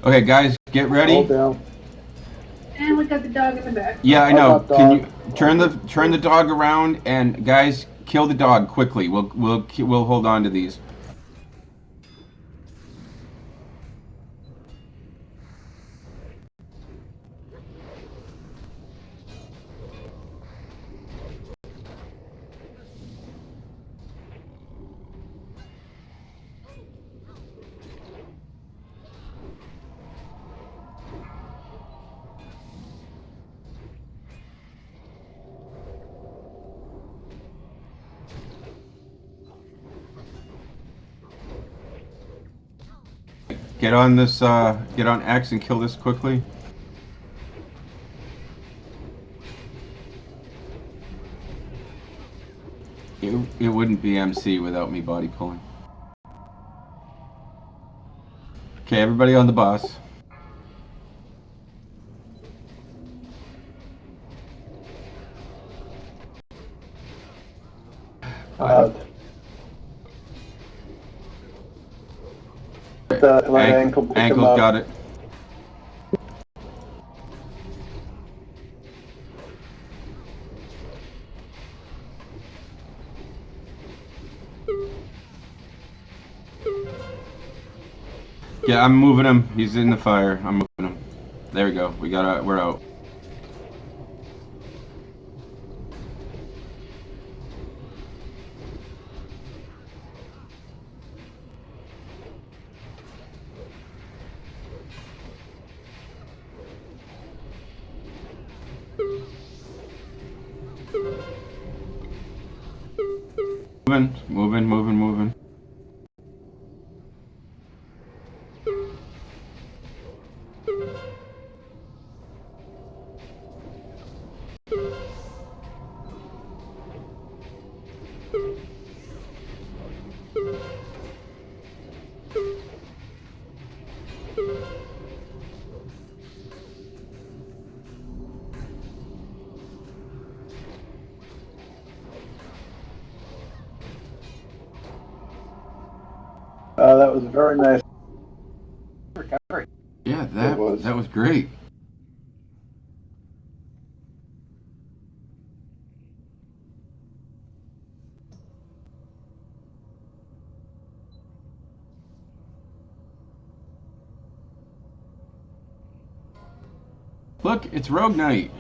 A: Okay, guys, get ready.
C: Hold down.
B: And we got the dog in the back.
A: Yeah, I know.
C: Hold up,
A: Can you
C: dog.
A: turn the dog around and guys, kill the dog quickly. We'll hold on to these. Get on this, get on X and kill this quickly. It wouldn't be MC without me body pulling. Okay, everybody on the boss.
C: Ankle,
A: Ankle's got it. Yeah, I'm moving him. He's in the fire. I'm moving him. There we go. We're out. Moving.
C: That was a very nice
E: Recovery.
A: Yeah,
C: It was.
A: that was great. Look, it's Rogue Night.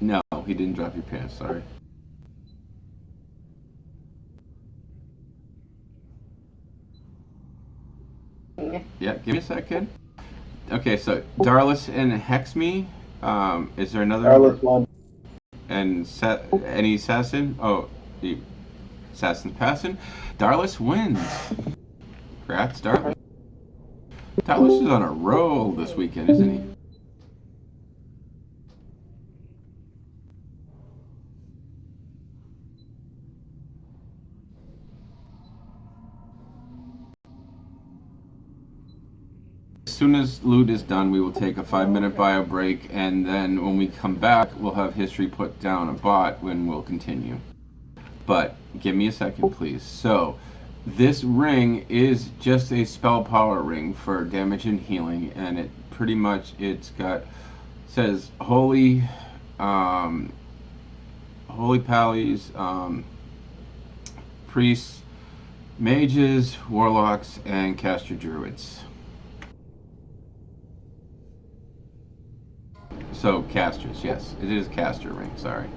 A: No, he didn't drop your pants. Sorry. Yeah, give me a second. Okay, so Darlis and Hexme. Is there another?
C: Darlis won.
A: And any assassin? Oh, the assassin's passing. Darlis wins. Congrats, Darlis. Darlis is on a roll this weekend, isn't he? As soon as loot is done, we will take a 5-minute bio break, and then when we come back, we'll have history put down a bot when we'll continue. But give me a second, please. So, this ring is just a spell power ring for damage and healing, and it pretty much says holy pallies, priests, mages, warlocks, and caster druids. So casters, yes, it is caster ring. Sorry.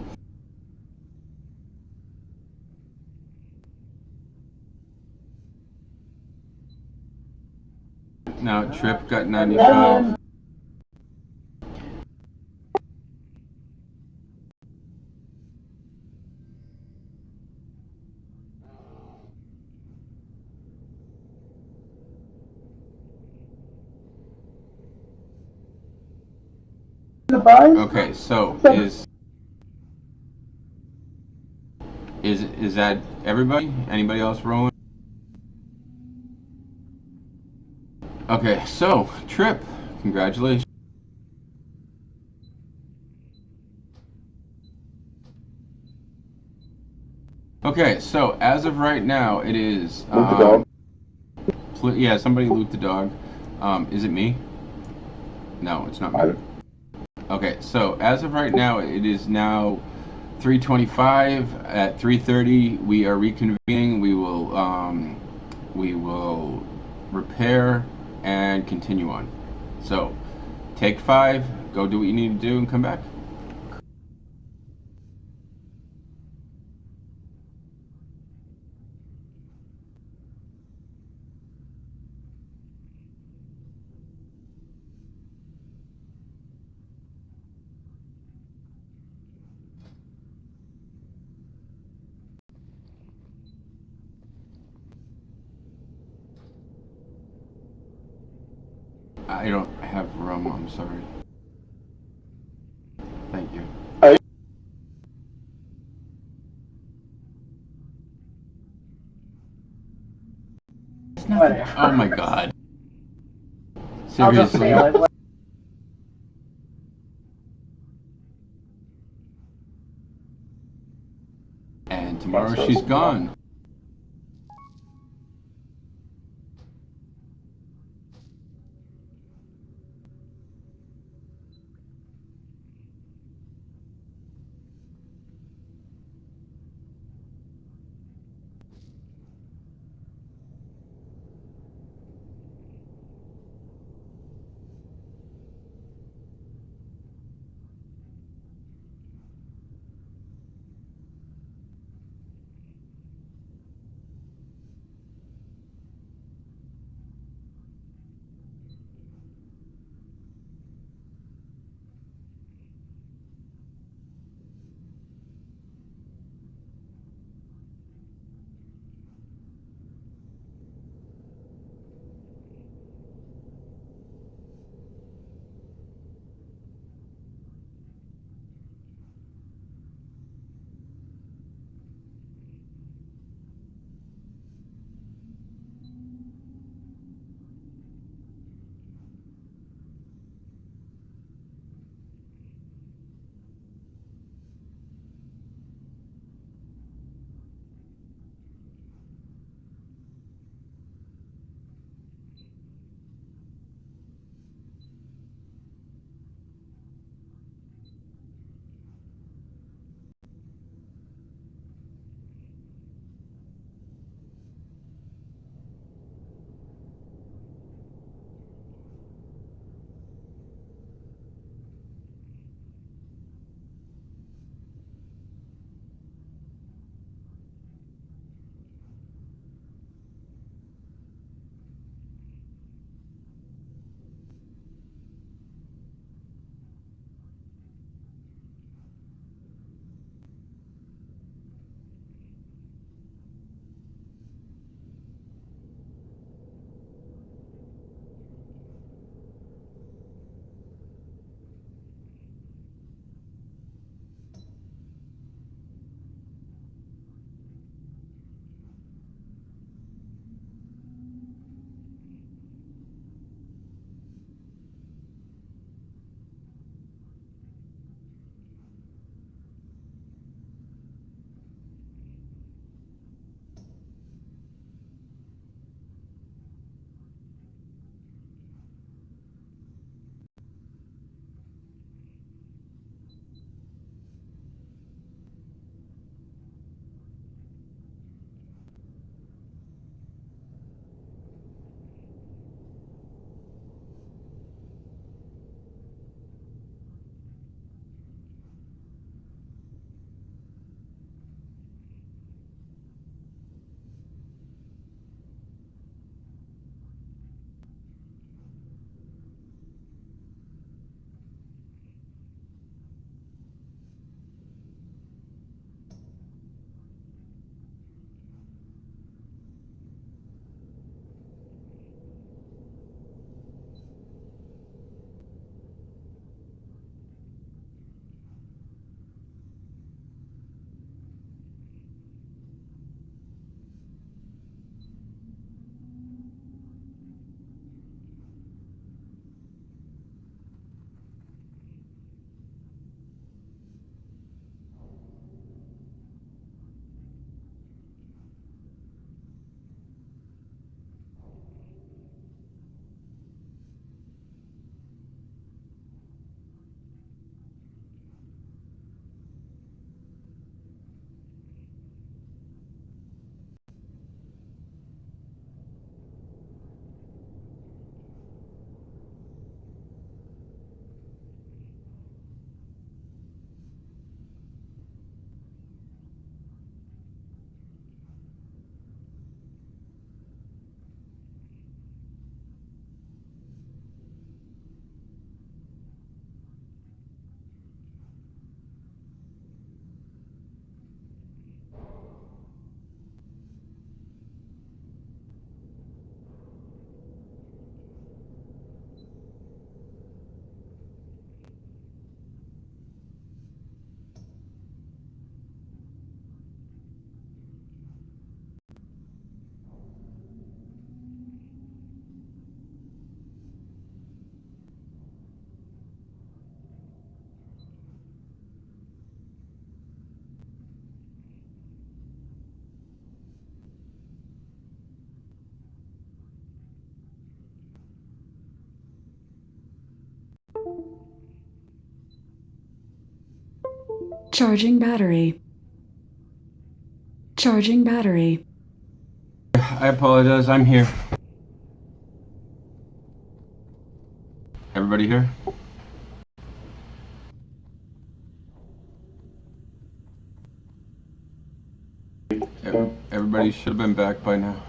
A: Now Trip got 95. Okay, so is that everybody? Anybody else rolling? Okay, so Trip, congratulations. Okay, so as of right now, it is.
C: Loot the dog.
A: Yeah, somebody loot the dog. Is it me? No, it's not me. Okay, so as of right now, it is now 3:25. At 3:30, we are reconvening. We will repair and continue on. So, take 5. Go do what you need to do and come back. I don't have rum. I'm sorry. Thank you. Oh my god.
B: I'll just
A: Seriously?
B: fail it.
A: And tomorrow she's gone.
D: Charging battery. Charging battery.
A: I apologize, I'm here. Everybody here? Everybody should have been back by now.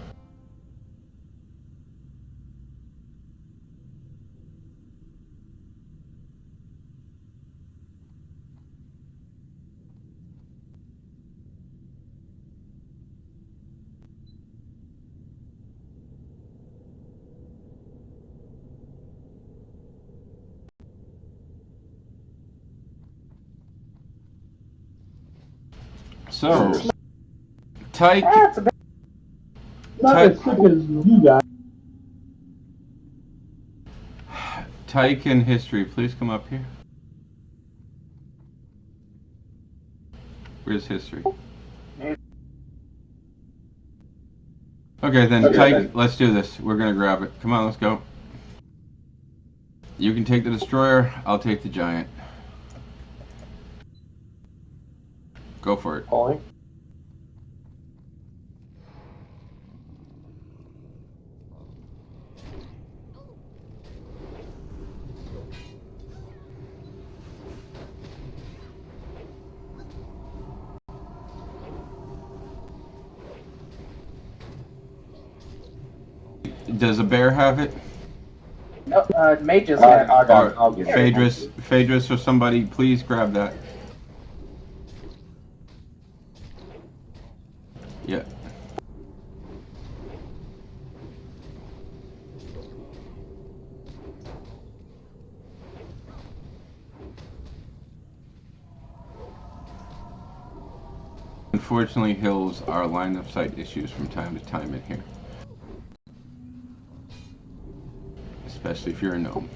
A: So, Tyke,
C: Not as sick as you guys.
A: Tyke in history, please come up here. Where's history? Okay, then, Tyke, let's do this. We're gonna grab it. Come on, let's go. You can take the destroyer, I'll take the giant. Go for it.
C: Calling.
A: Does a bear have it?
E: No, Mage is
C: I
E: gonna.
C: got it. I'll get it.
A: Phaedrus or somebody, please grab that. Yeah. Unfortunately, hills are line of sight issues from time to time in here. Especially if you're a gnome.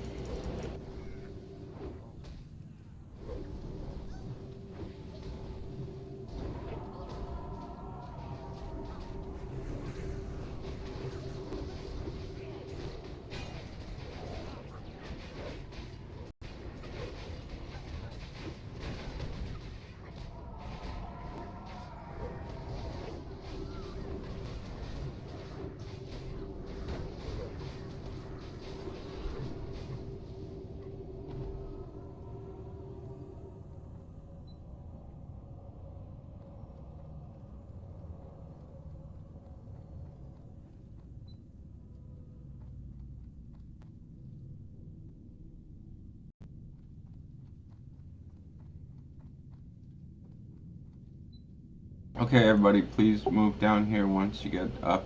A: Okay, everybody, please move down here once you get up.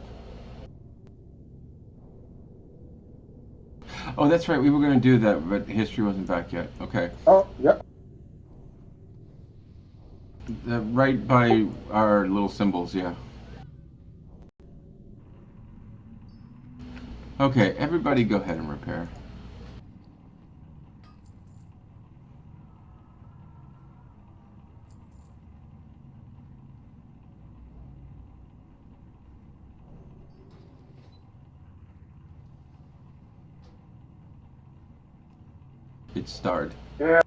A: Oh, that's right, we were going to do that, but history wasn't back yet. Okay.
C: Oh, yep.
A: Right by our little symbols, yeah. Okay, everybody go ahead and repair. It started.
C: Yeah.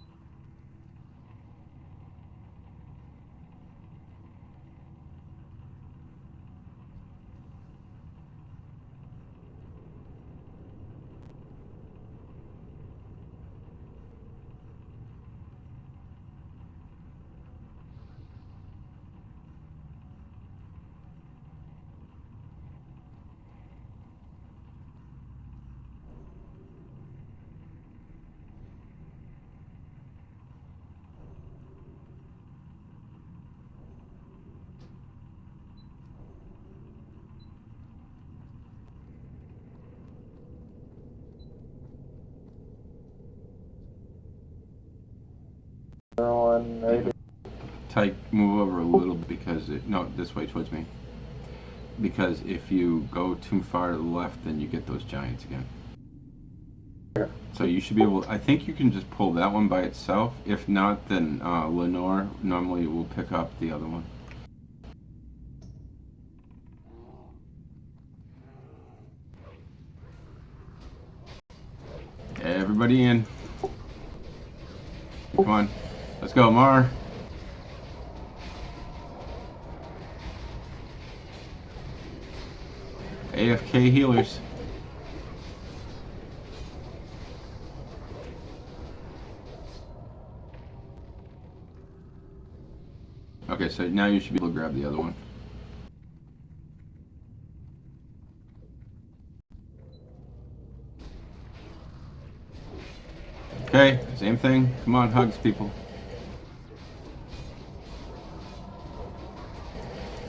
A: Tyke, move over a little because no, this way towards me. Because if you go too far to the left, then you get those giants again. So you should be able, I think you can just pull that one by itself. If not, then Lenore normally will pick up the other one. Everybody in. Come on. Let's go, Mar. AFK healers. Okay, so now you should be able to grab the other one. Okay, same thing. Come on, hugs, people.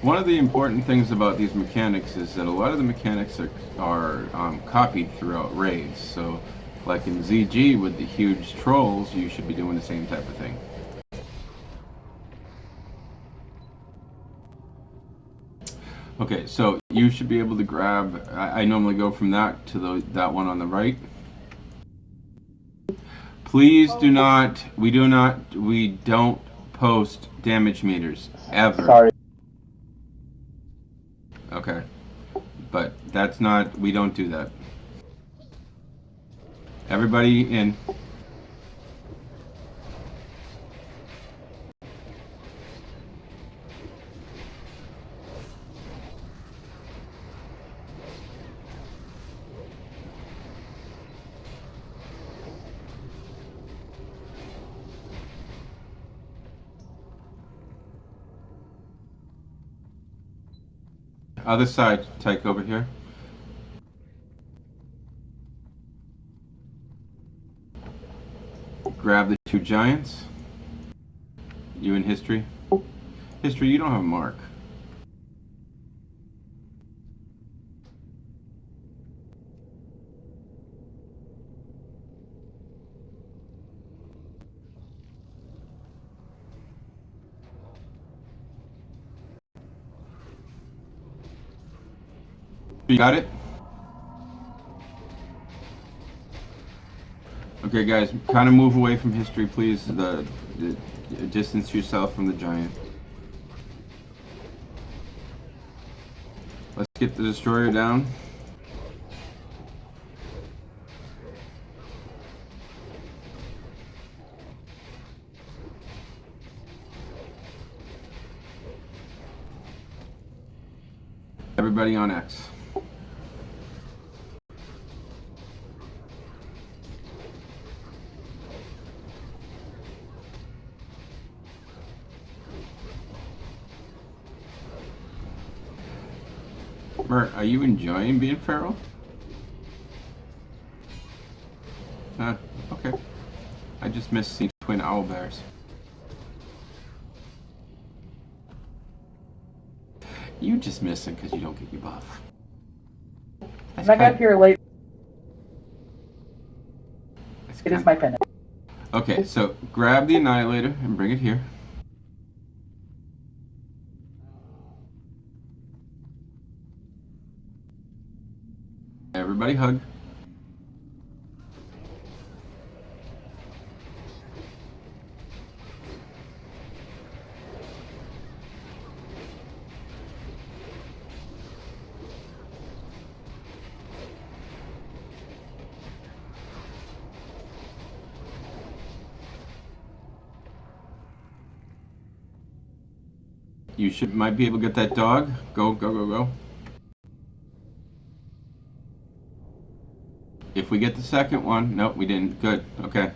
A: One of the important things about these mechanics is that a lot of the mechanics are copied throughout raids. So, like in ZG with the huge trolls, you should be doing the same type of thing. Okay, so you should be able to grab. I normally go from that to that one on the right. Please do not. We don't post damage meters ever.
C: Sorry.
A: Okay, but that's not. We don't do that. Everybody in. Other side, Tyke over here. Grab the two giants. You in history. History, you don't have a mark. You got it? Okay, guys, kind of move away from history, please. Distance yourself from the giant. Let's get the destroyer down. Everybody on X. Mert, are you enjoying being feral? Okay. I just missed seeing twin owl bears. You just miss them because you don't get your buff.
E: I got here late. It is my pennant.
A: Okay, so grab the annihilator and bring it here. Everybody hug. You might be able to get that dog. Go, go, go, go. If we get the second one, nope, we didn't. Good, okay.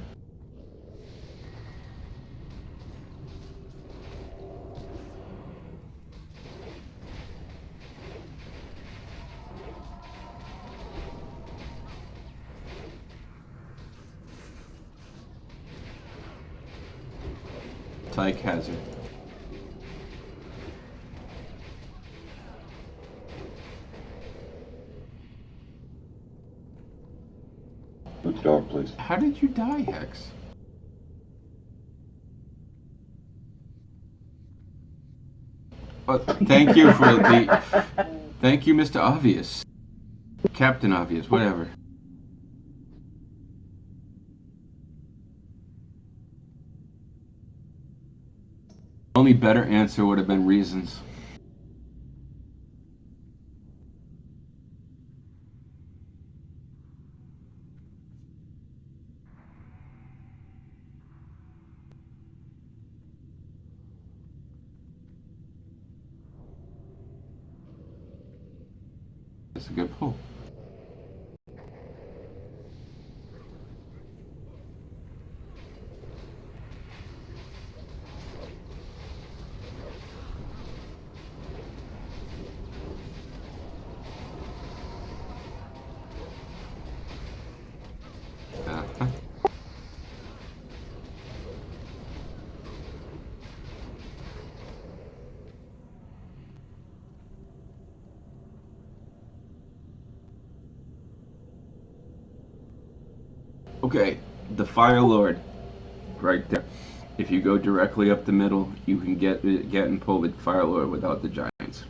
A: Tyke has it.
F: Which dog, please?
A: How did you die, Hex? Well, thank you for the... Thank you, Mr. Obvious. Captain Obvious, whatever. Only better answer would have been reasons. good pull. Uh-huh. Okay, the Fire Lord, right there. If you go directly up the middle, you can get and pull the Fire Lord without the giants.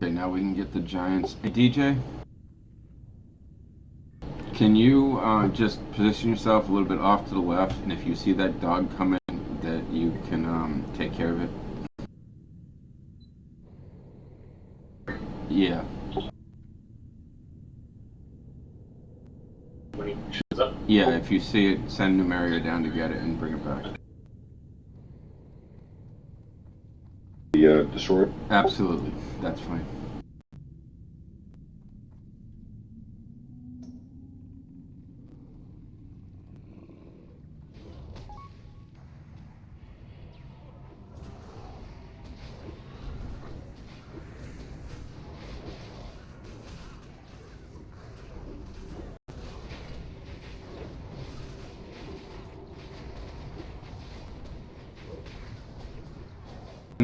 A: Okay, now we can get the giants. Hey, DJ, can you just position yourself a little bit off to the left, and if you see that dog coming, that you can take care of it? Yeah.
G: When he shows up.
A: Yeah, if you see it, send Numeria down to get it and bring it back.
F: The destroyer?
A: Absolutely, that's fine.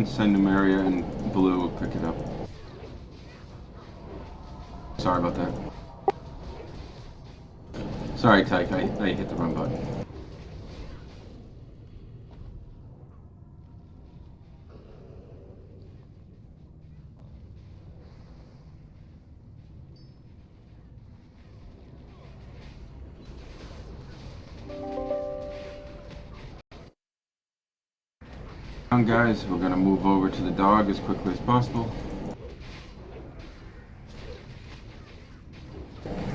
A: Send Numeria and Blue will pick it up. Sorry about that. Sorry, Tyke, I hit the wrong button. Guys, we're gonna move over to the dog as quickly as possible.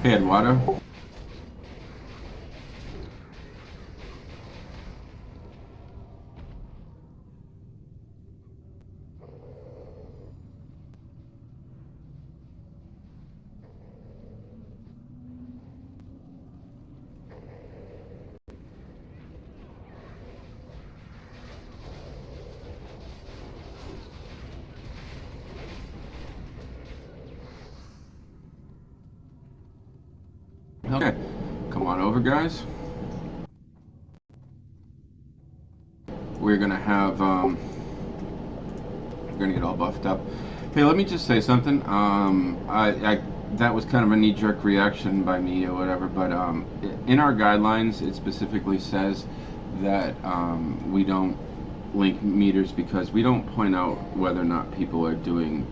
A: Hey, Eduardo. Okay, come on over, guys. We're gonna have, we're gonna get all buffed up. Hey, let me just say something. That was kind of a knee-jerk reaction by me or whatever, but in our guidelines, it specifically says that we don't link meters because we don't point out whether or not people are doing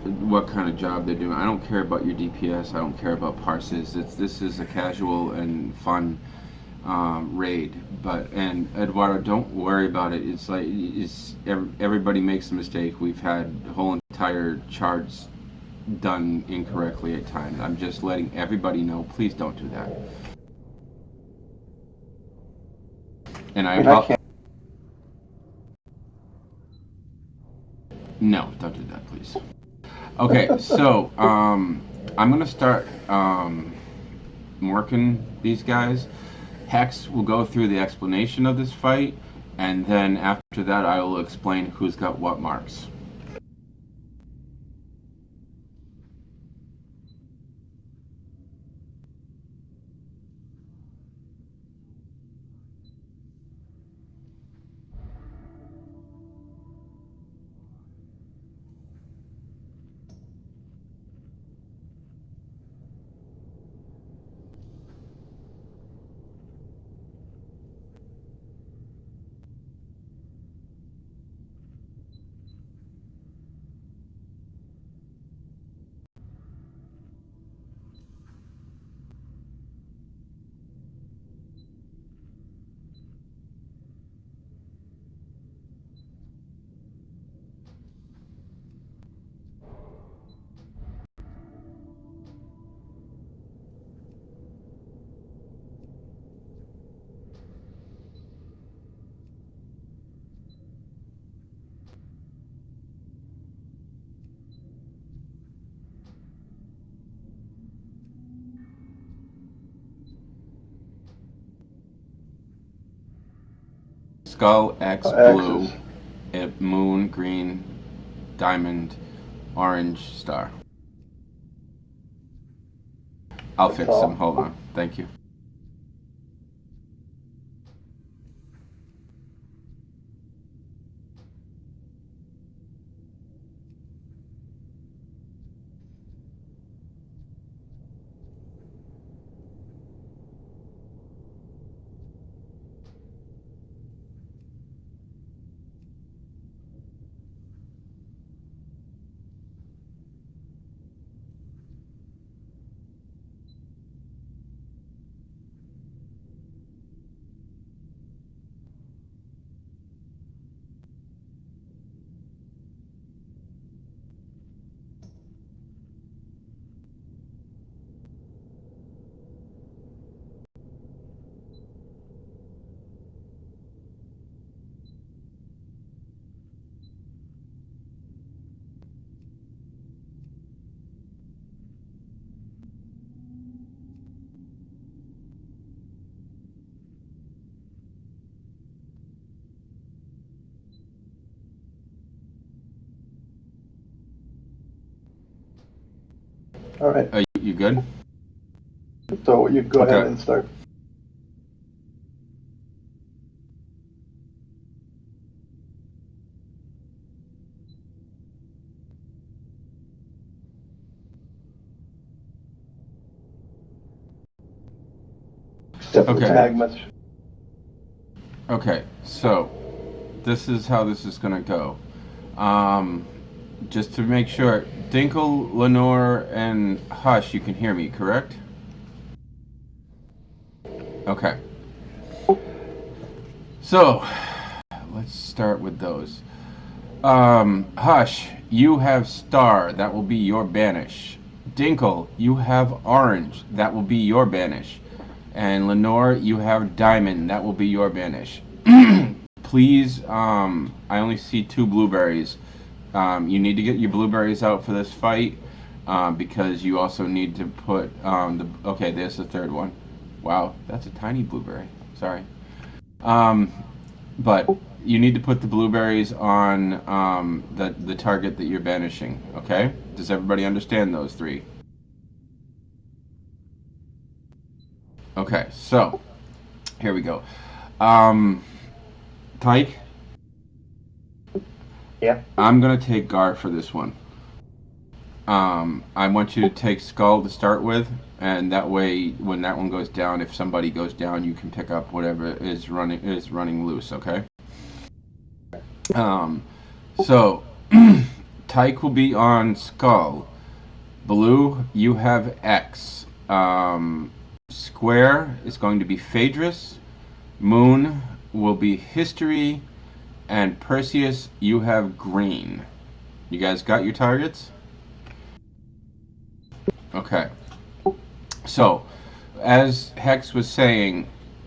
A: what kind of job they're doing. I don't care about your DPS. I don't care about parses. This is a casual and fun raid. And Eduardo, don't worry about it. It's like everybody makes a mistake. We've had whole entire charts done incorrectly at times. I'm just letting everybody know. Please don't do that. And no, don't do that, please. Okay, so I'm gonna start marking these guys. Hex will go through the explanation of this fight, and then after that I will explain who's got what marks. skull X blue, moon green, diamond orange, star. I'll fix them. Hold on. Thank you.
C: All right.
A: Are you good?
C: So you go ahead
A: Okay.
C: and start.
A: Okay. Okay, so this is how this is gonna go. Just to make sure, Dinkle, Lenore, and Hush, you can hear me, correct? Okay. So, let's start with those. Hush, you have star, that will be your banish. Dinkle, you have orange, that will be your banish. And Lenore, you have diamond, that will be your banish. Please, I only see 2 blueberries. You need to get your blueberries out for this fight, because you also need to put, okay, there's the 3rd one. Wow, that's a tiny blueberry. Sorry. But you need to put the blueberries on the target that you're banishing, okay? Does everybody understand those 3? Okay, so, here we go. Tyke?
E: Yeah.
A: I'm gonna take Gar for this one. I want you to take Skull to start with, and that way, when that one goes down, if somebody goes down, you can pick up whatever is running loose. Okay. So, Tyke will be on Skull. Blue, you have X. Square is going to be Phaedrus. Moon will be History, and Perseus, you have green. You guys got your targets? Okay. So, as Hex was saying,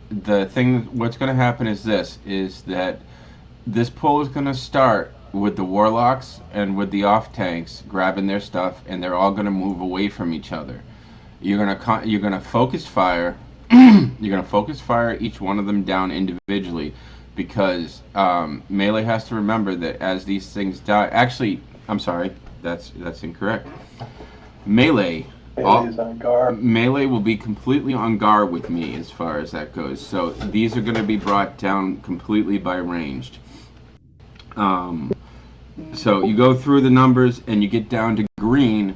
A: what's going to happen is that this pull is going to start with the warlocks and with the off tanks grabbing their stuff, and they're all going to move away from each other. You're going to focus fire. You're going to focus fire each one of them down individually, because melee has to remember that as these things die. Actually, I'm sorry, that's incorrect. Melee will be completely on guard with me as far as that goes. So these are going to be brought down completely by ranged. So you go through the numbers and you get down to green.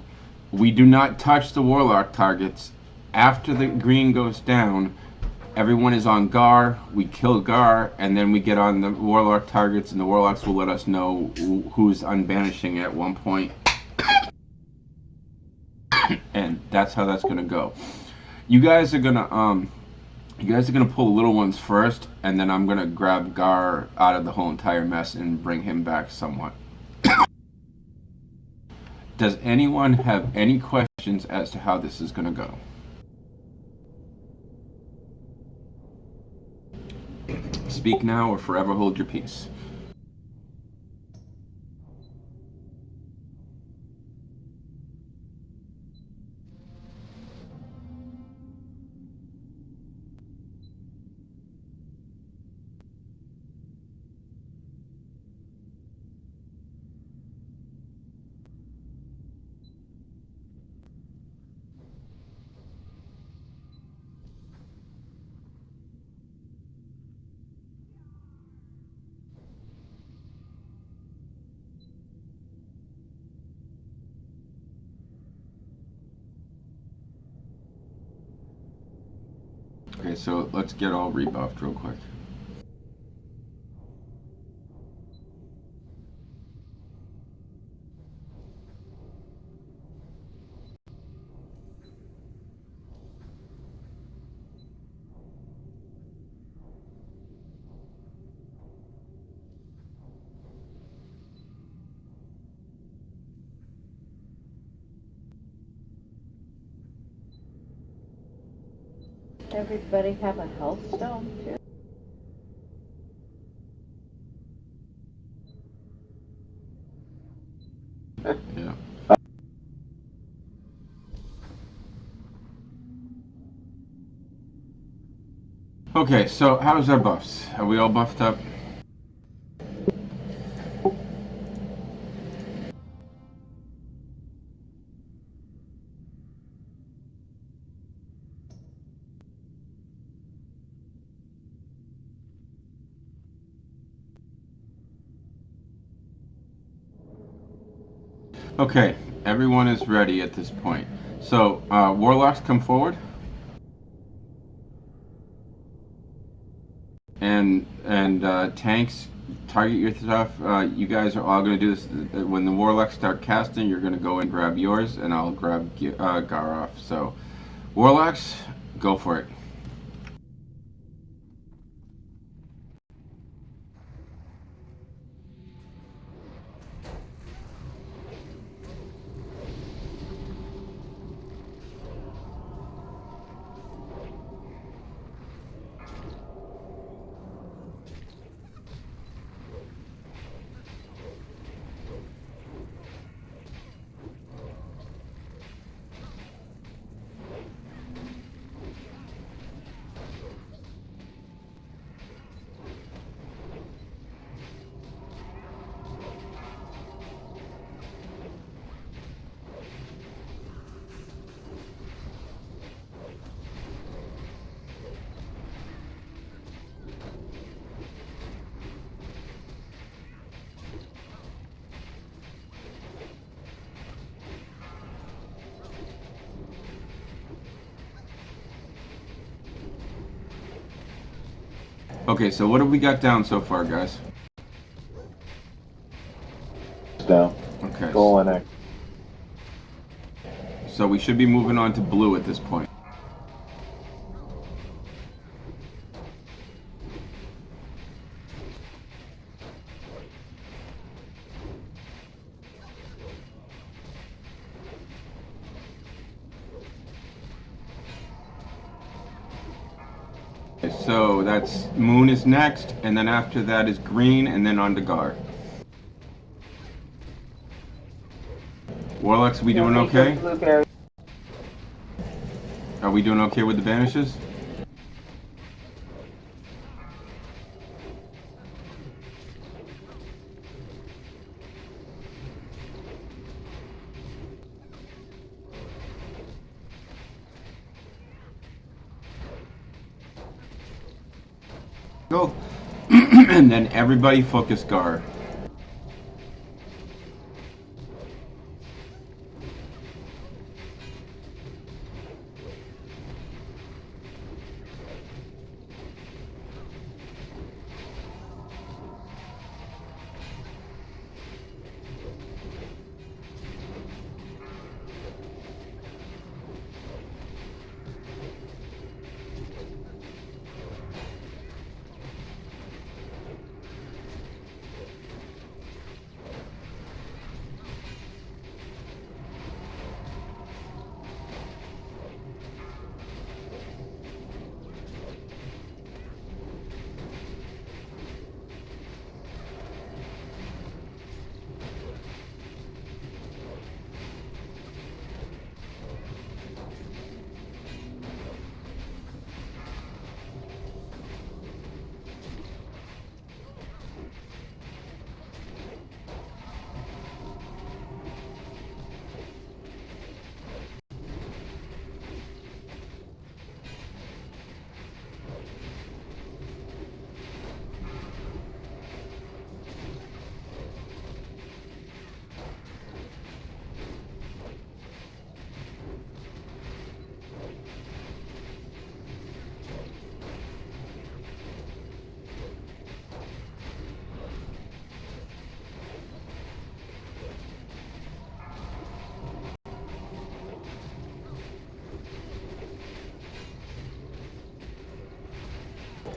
A: We do not touch the warlock targets. After the green goes down, everyone is on Gar. We kill Gar, and then we get on the warlock targets, and the warlocks will let us know who's unbanishing at one point. And that's how that's gonna go. You guys are gonna pull the little ones first, and then I'm gonna grab Gar out of the whole entire mess and bring him back somewhat. Does anyone have any questions as to how this is gonna go? Speak now or forever hold your peace. Okay, so let's get all rebuffed real quick.
B: Everybody have a health stone too?
A: Yeah. Okay, so how's our buffs? Are we all buffed up? Okay, everyone is ready at this point. So, warlocks come forward. And tanks, target your stuff. You guys are all going to do this. When the warlocks start casting, you're going to go and grab yours, and I'll grab Garoff. So, warlocks, go for it. Okay, so what have we got down so far, guys?
F: Down.
A: Okay.
F: Go on, X.
A: So we should be moving on to blue at this point. Okay, so that's moon is next, and then after that is green, and then on to Gar. Warlocks, we doing okay?
B: Blueberry.
A: Are we doing okay with the banishes? Go. And then everybody focus Gar.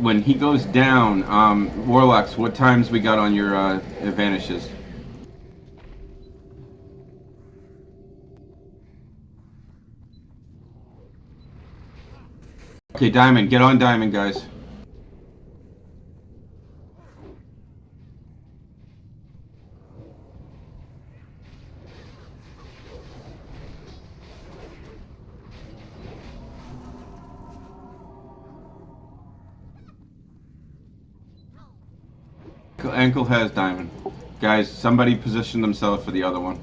A: when he goes down, Warlocks, what times we got on your advantages? Okay, Diamond, get on Diamond, guys. Ankle has Diamond. Guys, somebody position themselves for the other one.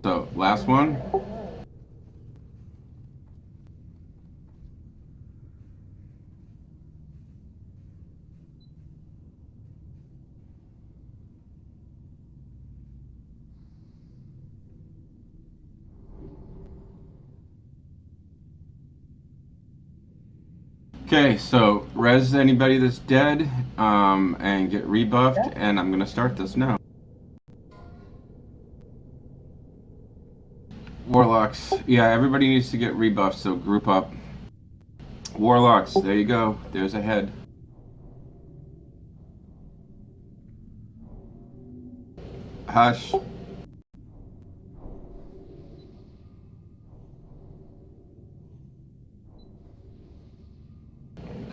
A: So, last one. Okay, so res anybody that's dead, and get rebuffed, and I'm gonna start this now. Warlocks, yeah, everybody needs to get rebuffed, so group up. Warlocks, there you go. There's a head. Hush.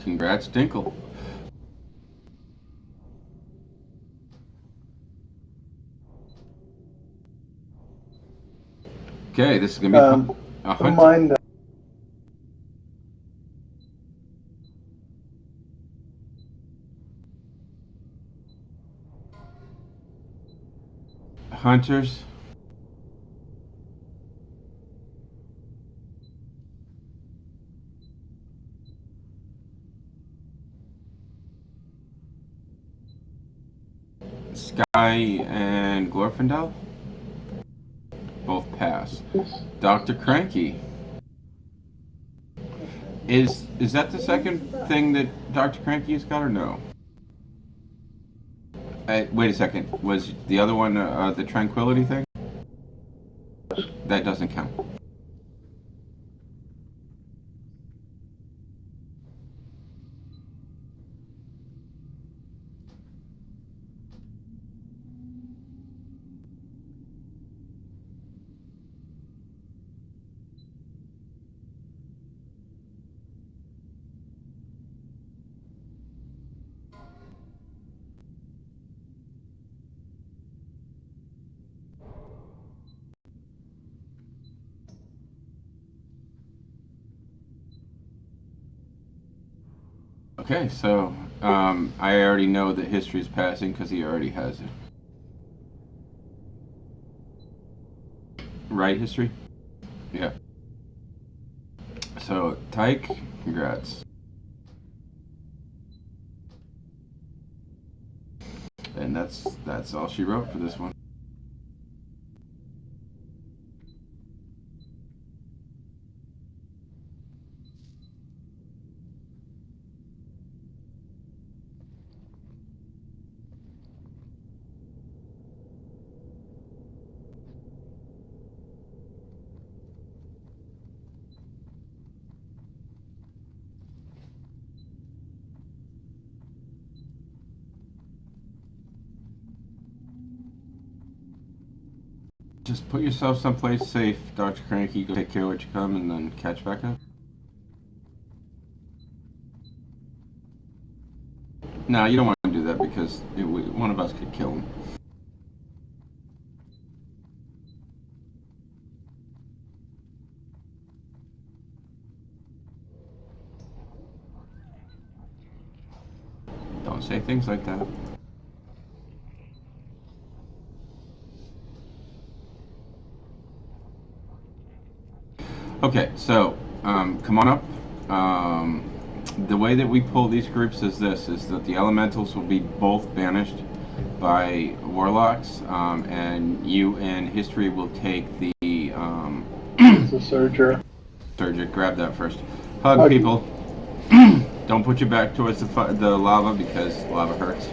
A: Congrats, Dinkle. Okay, this is gonna be a
C: Don't
A: hunter.
C: mind.
A: Hunters. Sky and Glorfindel both pass. Dr. Cranky. Is that the second thing that Dr. Cranky has got or no? Wait a second. Was the other one the Tranquility thing? That doesn't count. Okay, so I already know that history is passing because he already has it. Right, history? Yeah. So, Tyke, congrats. And that's all she wrote for this one. Just put yourself someplace safe, Dr. Cranky. Go take care of what you come and then catch back up. No, you don't want to do that because one of us could kill him. Don't say things like that. Okay, so come on up. The way that we pull these groups is this: is that the elementals will be both banished, by warlocks, and you and history will take the
C: It's a Surger.
A: Surger. Grab that first. Hug
C: Hug.
A: people. Don't put your back towards the lava because lava hurts.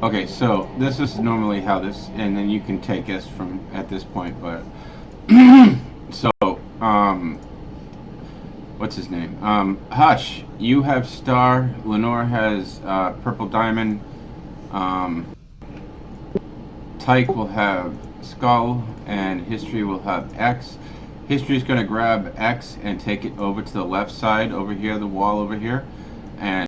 A: Okay, so this is normally how this, and then you can take us from at this point, but so what's his name? Hush, you have star. Lenore has purple diamond. Tyke will have skull, and history will have X. History's gonna grab X and take it over to the left side over here, the wall over here, and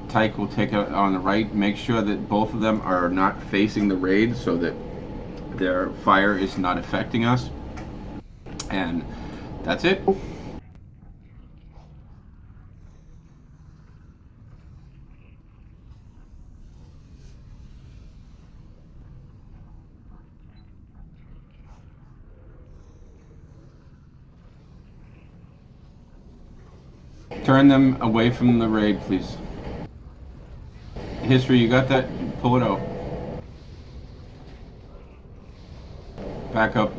A: Tyke will take it on the right. Make sure that both of them are not facing the raid so that their fire is not affecting us. And that's it. Turn them away from the raid, please. History, you got that? Pull it out. Back up.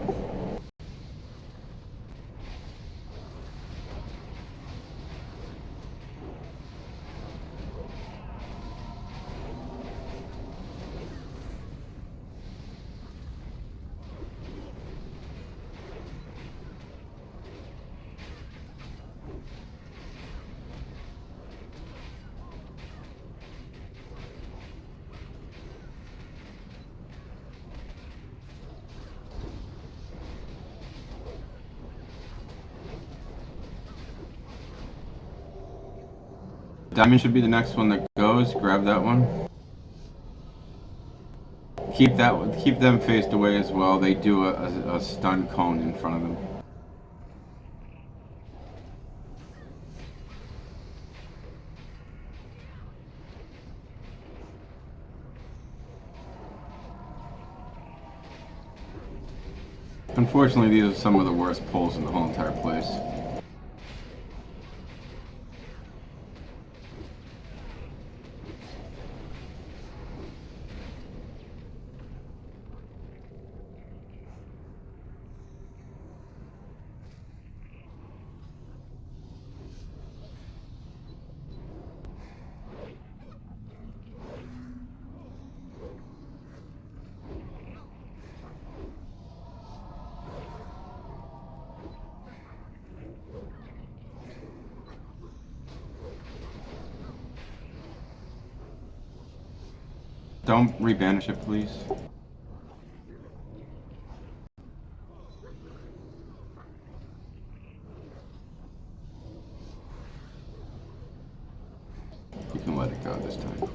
A: Diamond should be the next one that goes. Grab that one. Keep them faced away as well. They do a stun cone in front of them. Unfortunately, these are some of the worst pulls in the whole entire place. Don't rebanish it, please. You can let it go this time.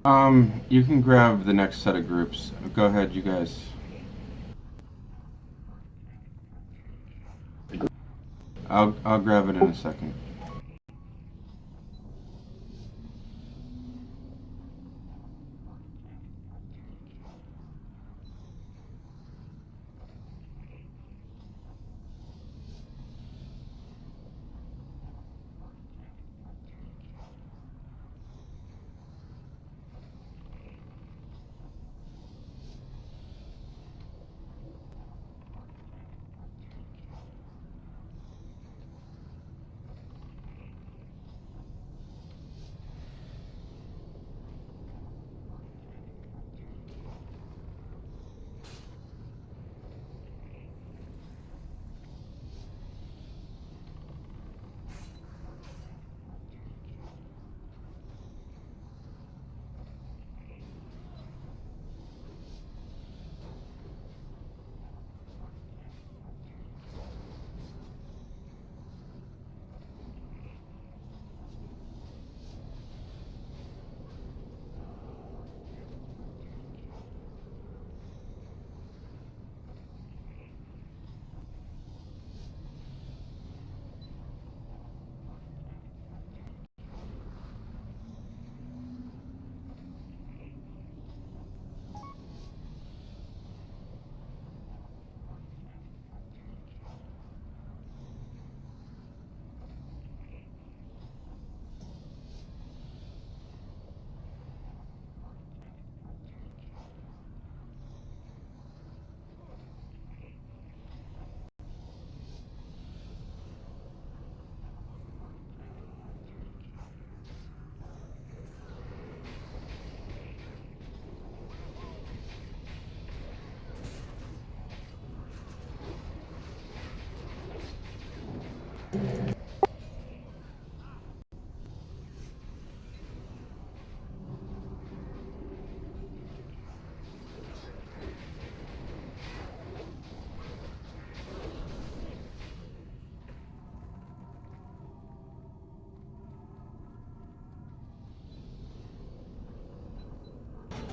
A: You can grab the next set of groups. Go ahead, you guys. I'll grab it in a second.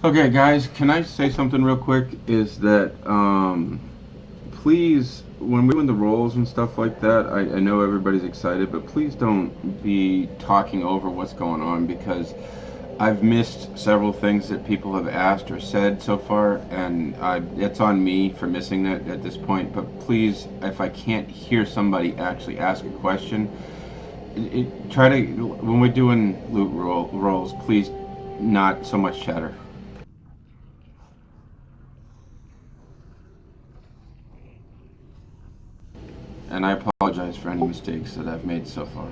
A: Okay, guys, can I say something real quick? Is that, please, when we're doing the rolls and stuff like that, I know everybody's excited, but please don't be talking over what's going on, because I've missed several things that people have asked or said so far, and it's on me for missing that at this point. But please, if I can't hear somebody actually ask a question, try to, when we're doing loot rolls, please not so much chatter. And I apologize for any mistakes that I've made so far.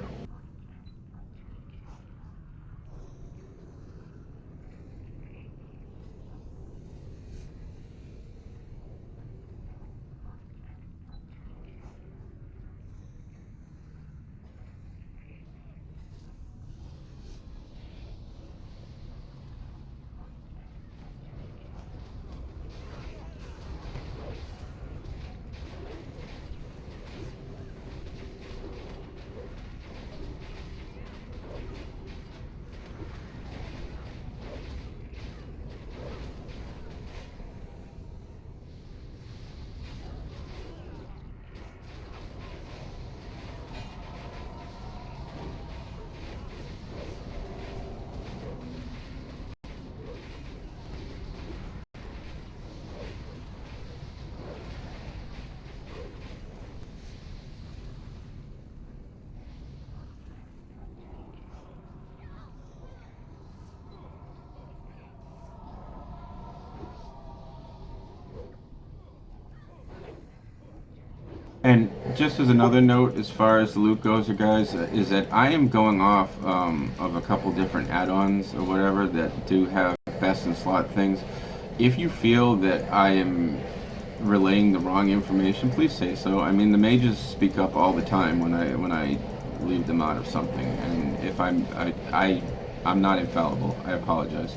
A: And just as another note, as far as the loot goes, you guys, is that I am going off of a couple different add-ons or whatever that do have best in slot things. If you feel that I am relaying the wrong information, please say so. I mean, the mages speak up all the time when I leave them out of something, and if I'm not infallible. I apologize.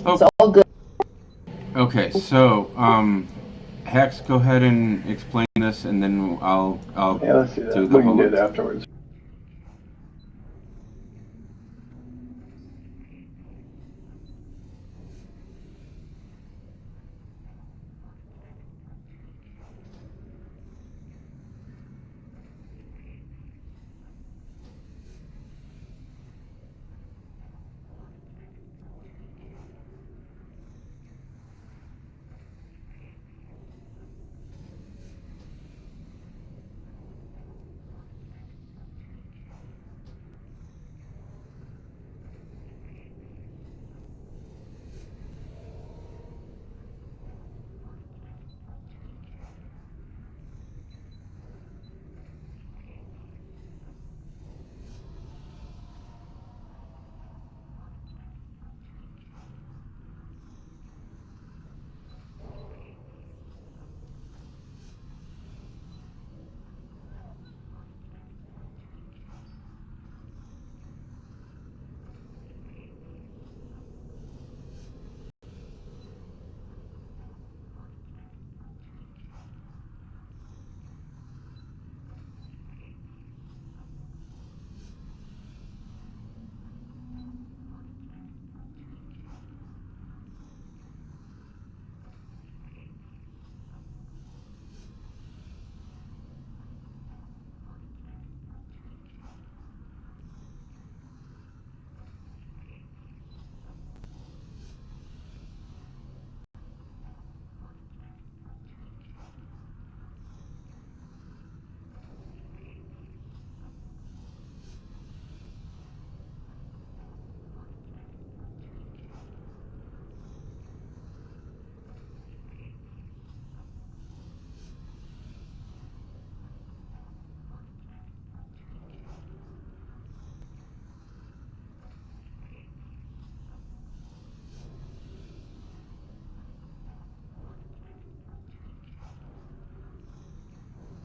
B: It's all good.
A: Okay, so Hex, go ahead and explain this, and then I'll
C: Yeah, let's do that.
A: do the
C: We can do
A: whole.
C: it afterwards.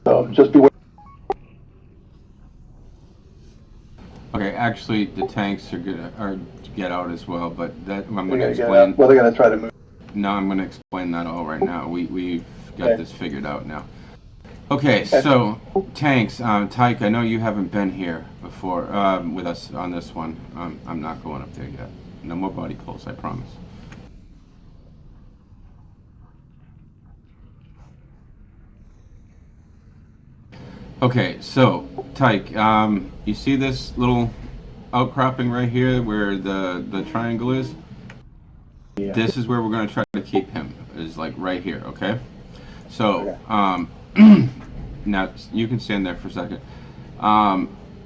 C: So just be.
A: Okay, actually, the tanks are to get out as well, but that I'm
C: They're
A: going to
C: gonna get
A: explain.
C: out. Well, they're gonna try to move.
A: No, I'm going to explain that all right now. We've got
C: Okay.
A: this figured out now. Okay, so tanks, Tyke, I know you haven't been here before with us on this one. I'm not going up there yet. No more body pulls, I promise. Okay, so Tyke, you see this little outcropping right here where the triangle is?
C: Yeah.
A: This is where we're going to try to keep him, is like right here, okay? So, now you can stand there for a second.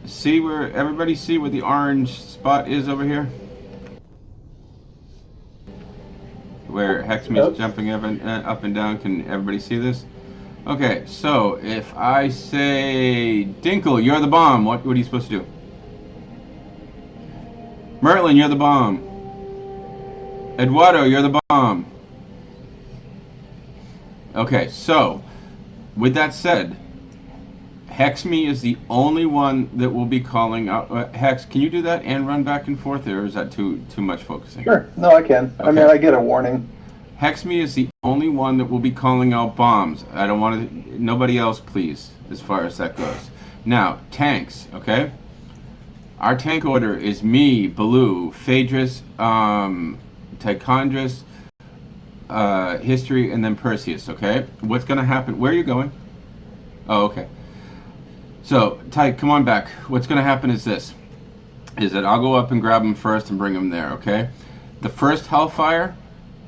A: See where, everybody see where the orange spot is over here? Where Hexme's jumping up and down, can everybody see this? Okay, so if I say, Dinkle, you're the bomb, what are you supposed to do? Merlin, you're the bomb. Eduardo, you're the bomb. Okay, so, with that said, Hexme is the only one that will be calling out. Hex, can you do that and run back and forth, or is that too much focusing?
C: Sure. No, I can.
A: Okay.
C: I mean, I get a warning.
A: Hexme is the only one that will be calling out bombs. I don't want to. Nobody else, please, as far as that goes. Now, tanks, okay? Our tank order is me, Baloo, Phaedrus, Tichondrus, History, and then Perseus, okay? What's going to happen? Where are you going? Oh, okay. So, Tyke, come on back. What's going to happen is this. Is that I'll go up and grab him first and bring him there, okay? The first Hellfire,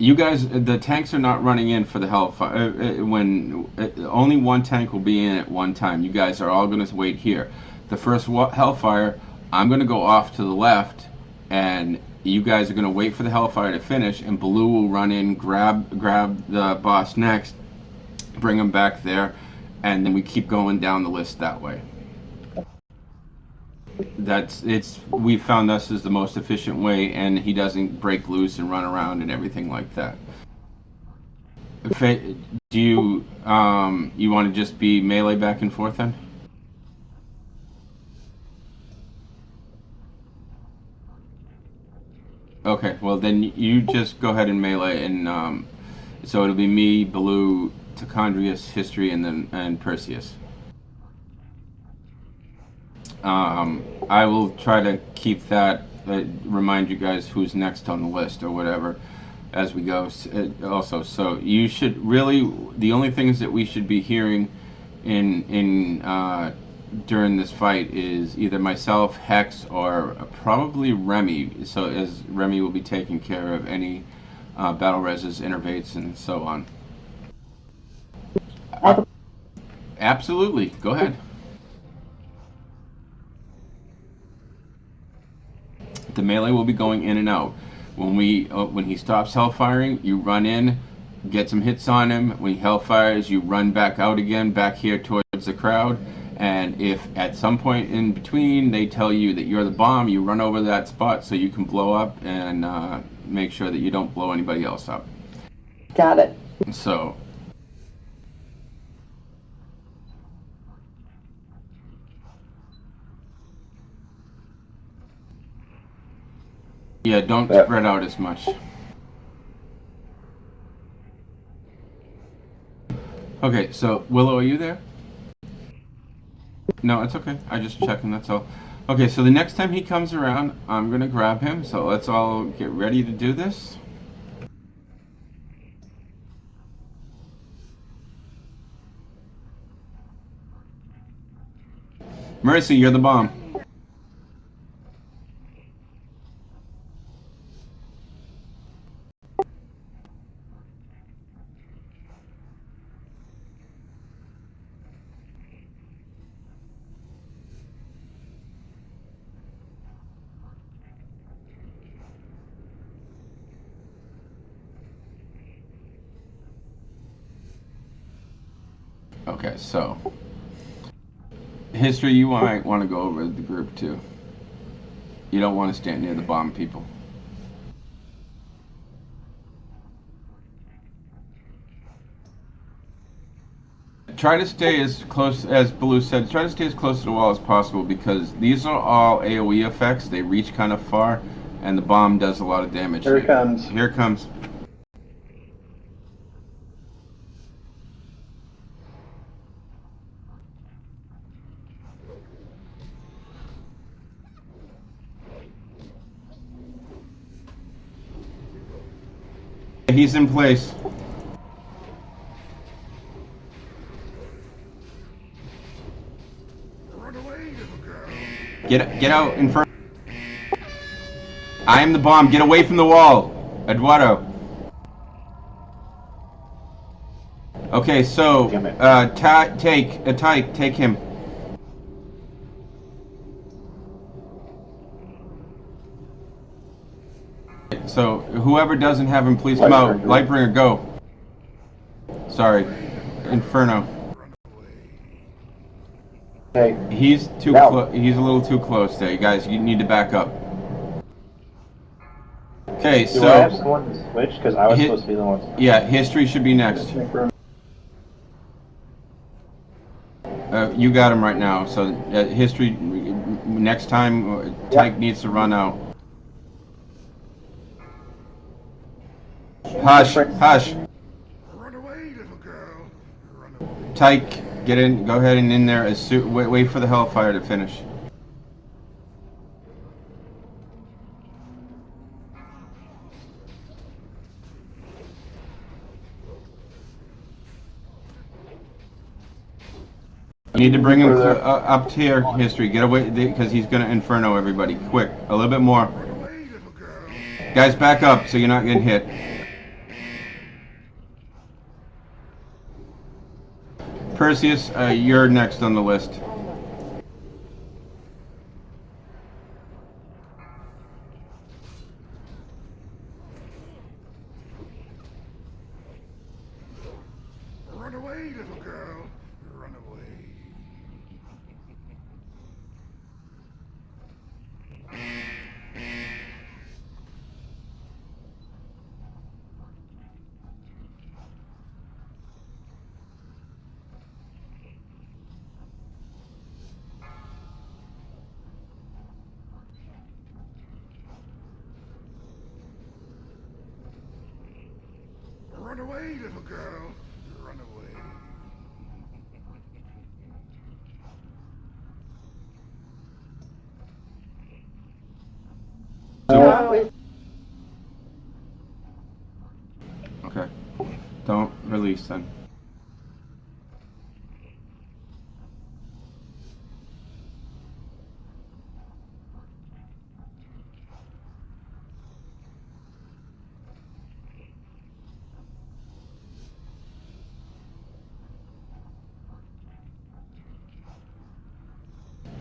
A: you guys, the tanks are not running in for the Hellfire. Only one tank will be in at one time. You guys are all going to wait here. The first Hellfire, I'm going to go off to the left, and you guys are going to wait for the Hellfire to finish, and Baloo will run in, grab the boss next, bring him back there, and then we keep going down the list that way. We found this is the most efficient way, and he doesn't break loose and run around and everything like that. Do you want to just be melee back and forth then? Okay, well then you just go ahead and melee, and so it'll be me, Baloo, Tichondrius, History, and Perseus. I will try to keep that, remind you guys who's next on the list or whatever as we go. Also, so you should really, the only things that we should be hearing in during this fight is either myself, Hex, or probably Remy. So as Remy will be taking care of any battle reses, innervates, and so on. Absolutely, go ahead. The melee will be going in and out. When he stops hellfiring, you run in, get some hits on him. When he hellfires, you run back out again, back here towards the crowd. And if at some point in between they tell you that you're the bomb, you run over that spot so you can blow up and make sure that you don't blow anybody else up.
B: Got it.
A: So. Yeah, don't spread out as much. Okay, so Willow, are you there? No, it's okay. I just checking, that's all. Okay, so the next time he comes around, I'm gonna grab him. So let's all get ready to do this. Mercy, you're the bomb. Okay, so History, you might want to go over the group too. You don't want to stand near the bomb people. Try to stay as close, as Baloo said, try to stay as close to the wall as possible because these are all AoE effects. They reach kind of far, and the bomb does a lot of damage.
F: Here it comes.
A: Here it comes. He's in place. Get out in front. I am the bomb. Get away from the wall, Eduardo. Okay, so take him. So whoever doesn't have him, please come out. Lightbringer, go. Sorry, Inferno.
F: Hey.
A: He's too close. He's a little too close there, you guys. You need to back up. Okay, so.
G: Do I have someone to switch? Because I was supposed to be the one.
A: Yeah, History should be next. You got him right now. So History, next time, Tyke needs to run out. Hush, hush.
H: Run away, little girl. Run away.
A: Tyke, get in. Go ahead and in there. Wait for the hellfire to finish. You need to bring him up here, History. Get away, because he's gonna Inferno everybody. Quick, a little bit more.
H: Run away, little girl.
A: Guys, back up so you're not getting hit. Perseus, you're next on the list.
H: Run away, little girl. Run away. Run away, little girl. Run away.
A: Okay. Don't release then.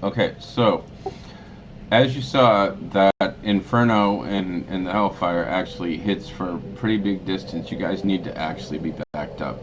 A: Okay, so as you saw, that Inferno and the Hellfire actually hits for a pretty big distance. You guys need to actually be backed up.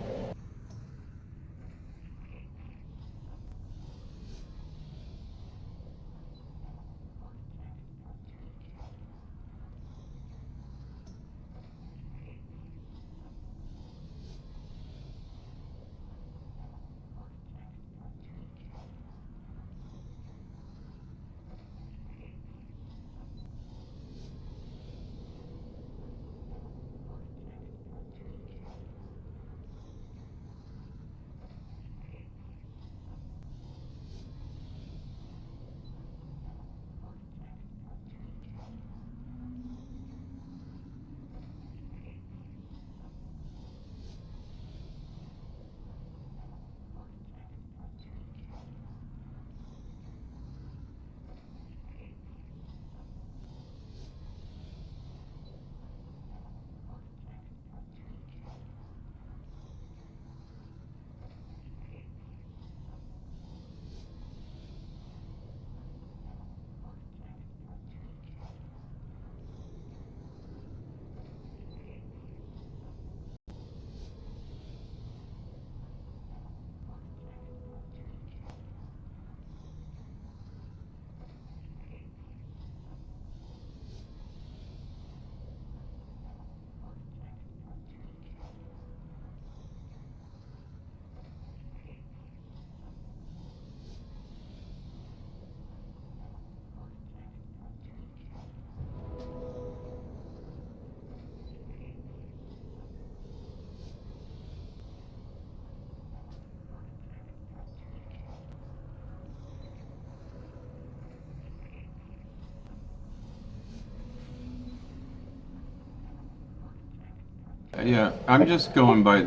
A: Yeah, I'm just going by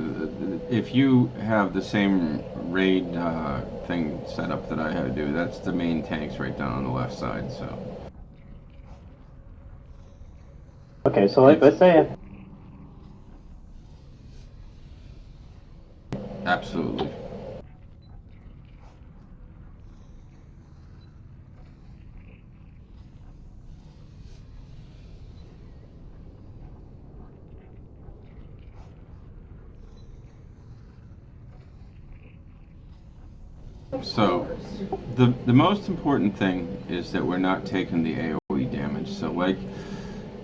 A: if you have the same raid thing set up that I had to do, that's the main tanks right down on the left side, so.
G: Okay, so like, let's say
A: Absolutely. So, the most important thing is that we're not taking the AoE damage. So like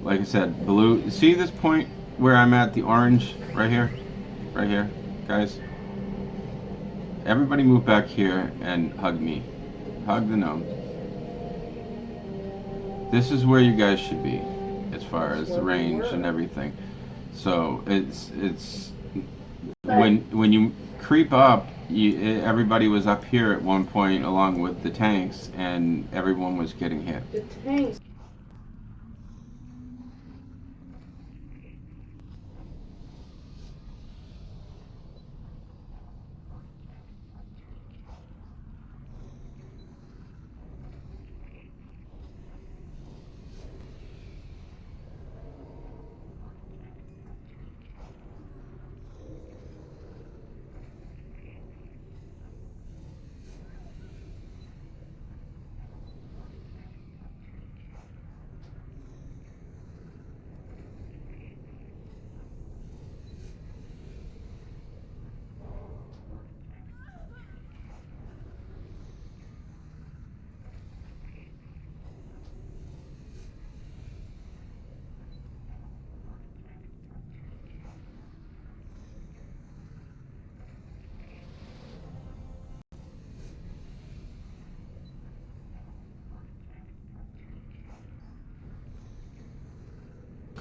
A: I said, blue. See this point where I'm at, the orange right here, guys. Everybody move back here and hug me. Hug the gnome. This is where you guys should be, as far as the range and everything. So it's when you creep up, everybody was up here at one point along with the tanks, and everyone was getting hit.
B: The tanks.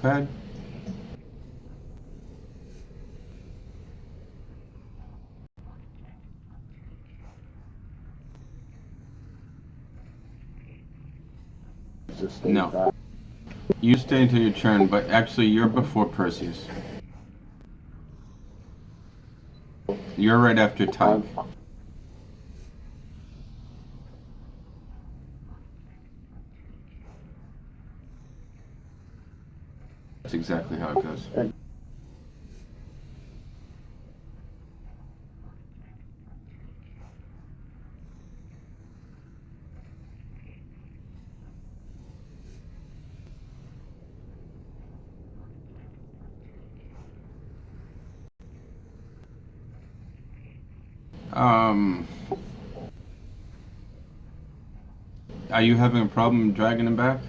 A: Okay. No. You stay until your turn, but actually you're before Perseus. You're right after Tyke. That's exactly how it goes. Are you having a problem dragging him back?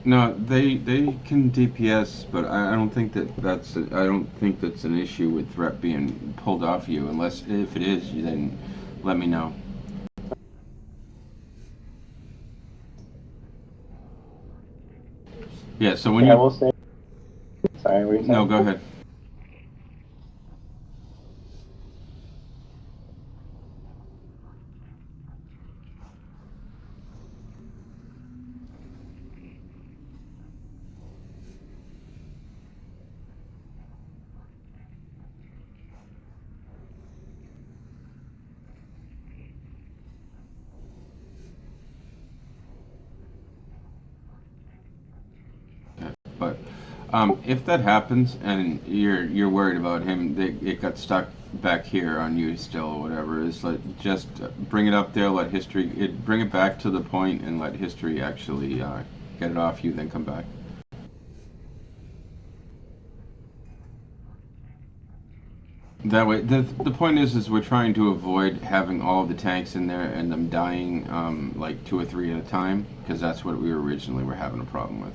A: No, they can DPS, but I don't think I don't think that's an issue with threat being pulled off you. Unless if it is, then let me know. Yeah. So when
G: I
A: you
G: will say. Sorry, what were you saying?
A: no, go ahead. But if that happens and you're worried about him, it got stuck back here on you still or whatever. Is like just bring it up there, let history bring it back to the point, and let history actually get it off you, then come back. That way, the point is we're trying to avoid having all the tanks in there and them dying like 2 or 3 at a time, because that's what we originally were having a problem with.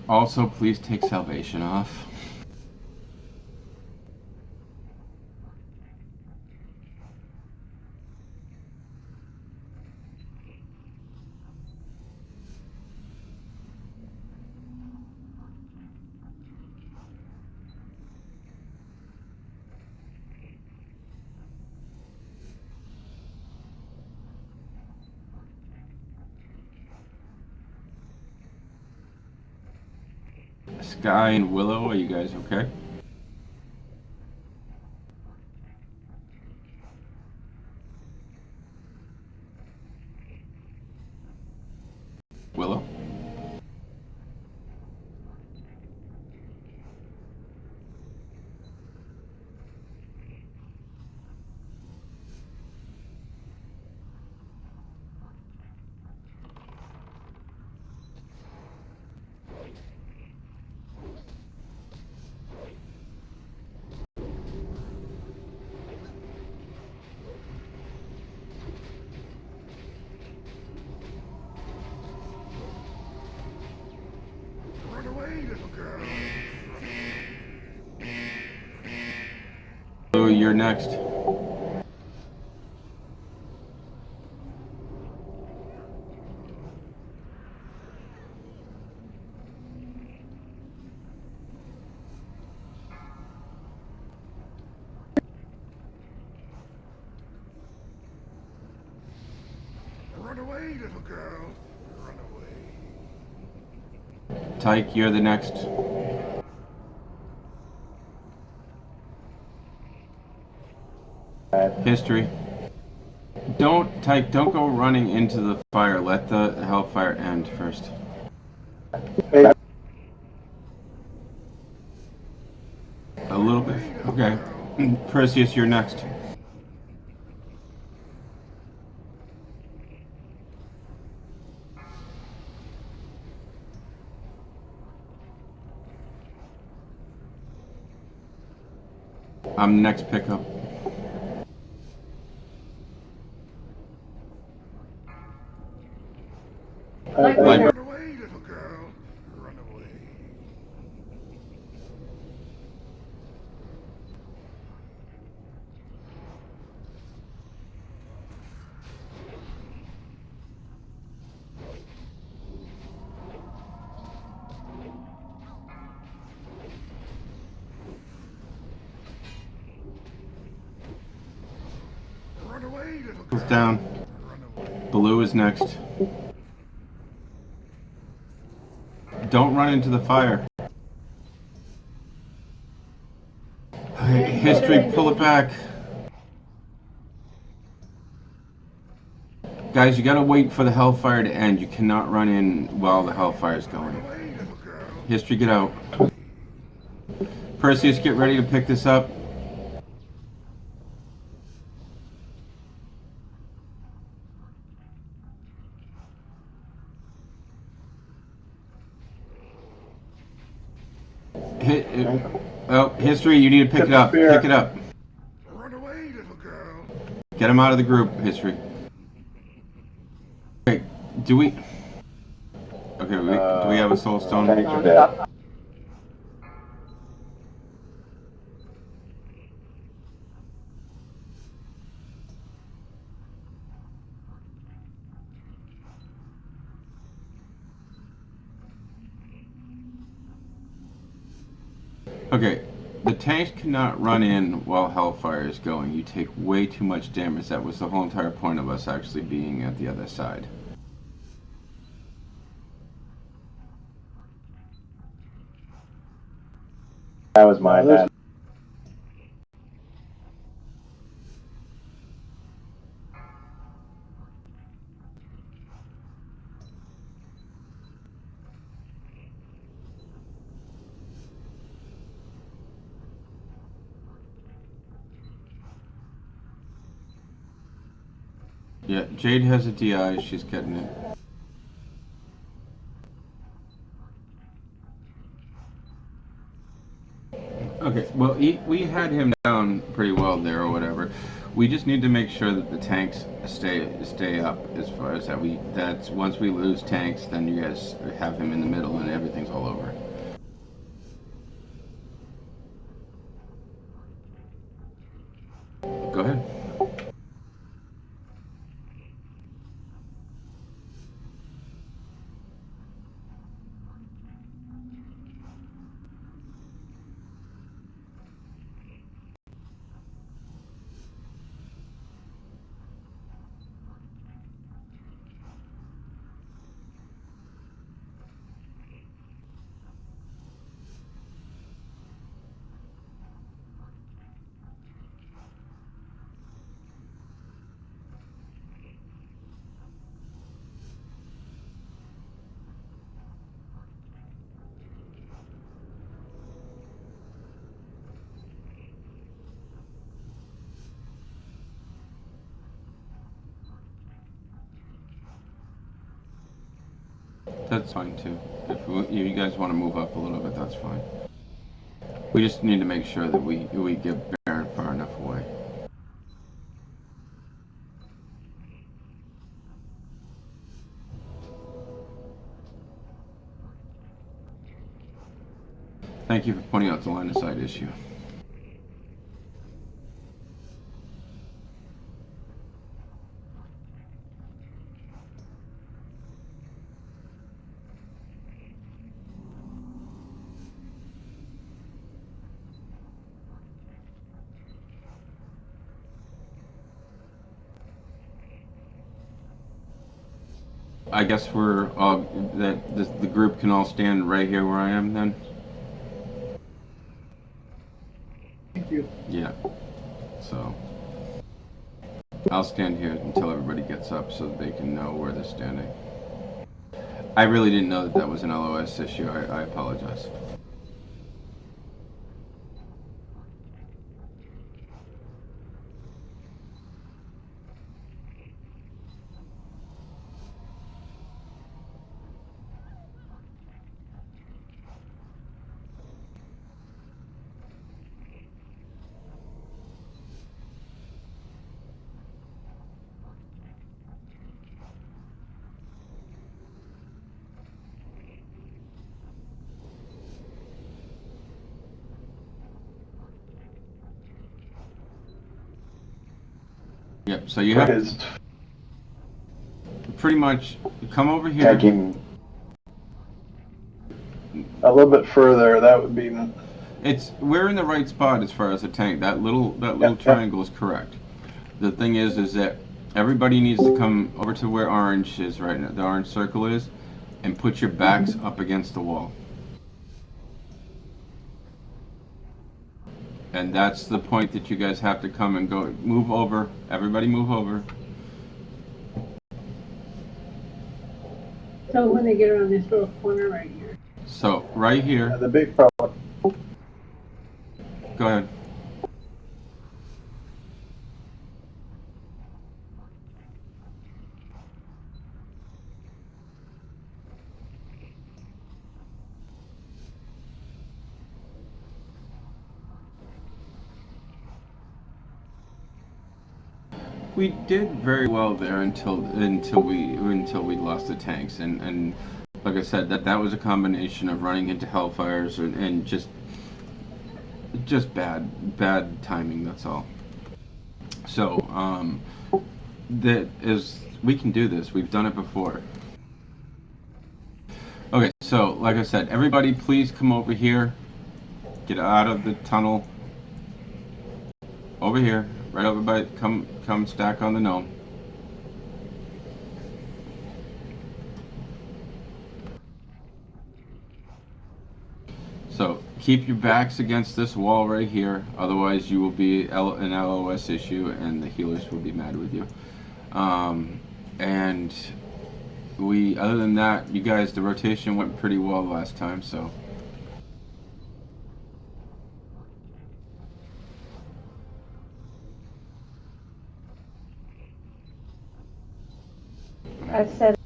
A: Also, please take salvation off. Sky and Willow, are you guys okay? Willow?
H: Run away, little girl.
A: So you're next.
H: Run away, little girl. Run away.
A: Tyke, you're the next. History. Tyke, don't go running into the fire. Let the hellfire end first. A little bit. Okay. Perseus, you're next. I'm the next pickup.
B: Like,
A: Like,
H: Run away, little girl. Run away. little
A: It's
H: girl.
A: down. Blue is next. Don't run into the fire. Okay, history, pull it back. Guys, you gotta wait for the hellfire to end. You cannot run in while the hellfire is going.
H: Away, little girl.
A: History, get out. Perseus, get ready to pick this up. History, you need to pick it up. Pick it up.
H: Run away, little girl.
A: Get him out of the group, History. Okay, do we... Okay, do we have a soul stone?
G: Tanks are dead.
A: Okay, the tanks cannot run in while hellfire is going. You take way too much damage. That was the whole entire point of us actually being at the other side.
G: That was my bad.
A: Yeah, Jade has a DI. She's getting it. Okay, well, we had him down pretty well there or whatever. We just need to make sure that the tanks stay up as far as that's once we lose tanks, then you guys have him in the middle and everything's all over. Go ahead. That's fine too. If you guys want to move up a little bit, that's fine. We just need to make sure that we get Baron far enough away. Thank you for pointing out the line of sight issue. I guess we're all the group can all stand right here where I am then.
C: Thank you.
A: Yeah. So I'll stand here until everybody gets up so that they can know where they're standing. I really didn't know that was an LOS issue. I apologize. Yep, so you have
G: Is
A: pretty much come over here.
G: taking a little bit further. That would be.
A: We're in the right spot as far as the tank. That little
G: Yep.
A: triangle is correct. The thing is that Everybody needs to come over to where orange is right now. The orange circle is, and put your backs up against the wall. And that's the point that you guys have to come and go. Move over. Everybody move over.
I: So when they get around this little corner right here.
A: So, right here.
G: The big problem.
A: Go ahead. We did very well there until we lost the tanks, and like I said, that was a combination of running into hellfires and just bad timing. That's all. So that is, we can do this. We've done it before. Okay, so like I said, everybody please come over here. Get out of the tunnel. Over here, right over by, come stack on the gnome. So keep your backs against this wall right here, otherwise you will be an LOS issue and the healers will be mad with you. And other than that, you guys, the rotation went pretty well last time, so.
B: I said.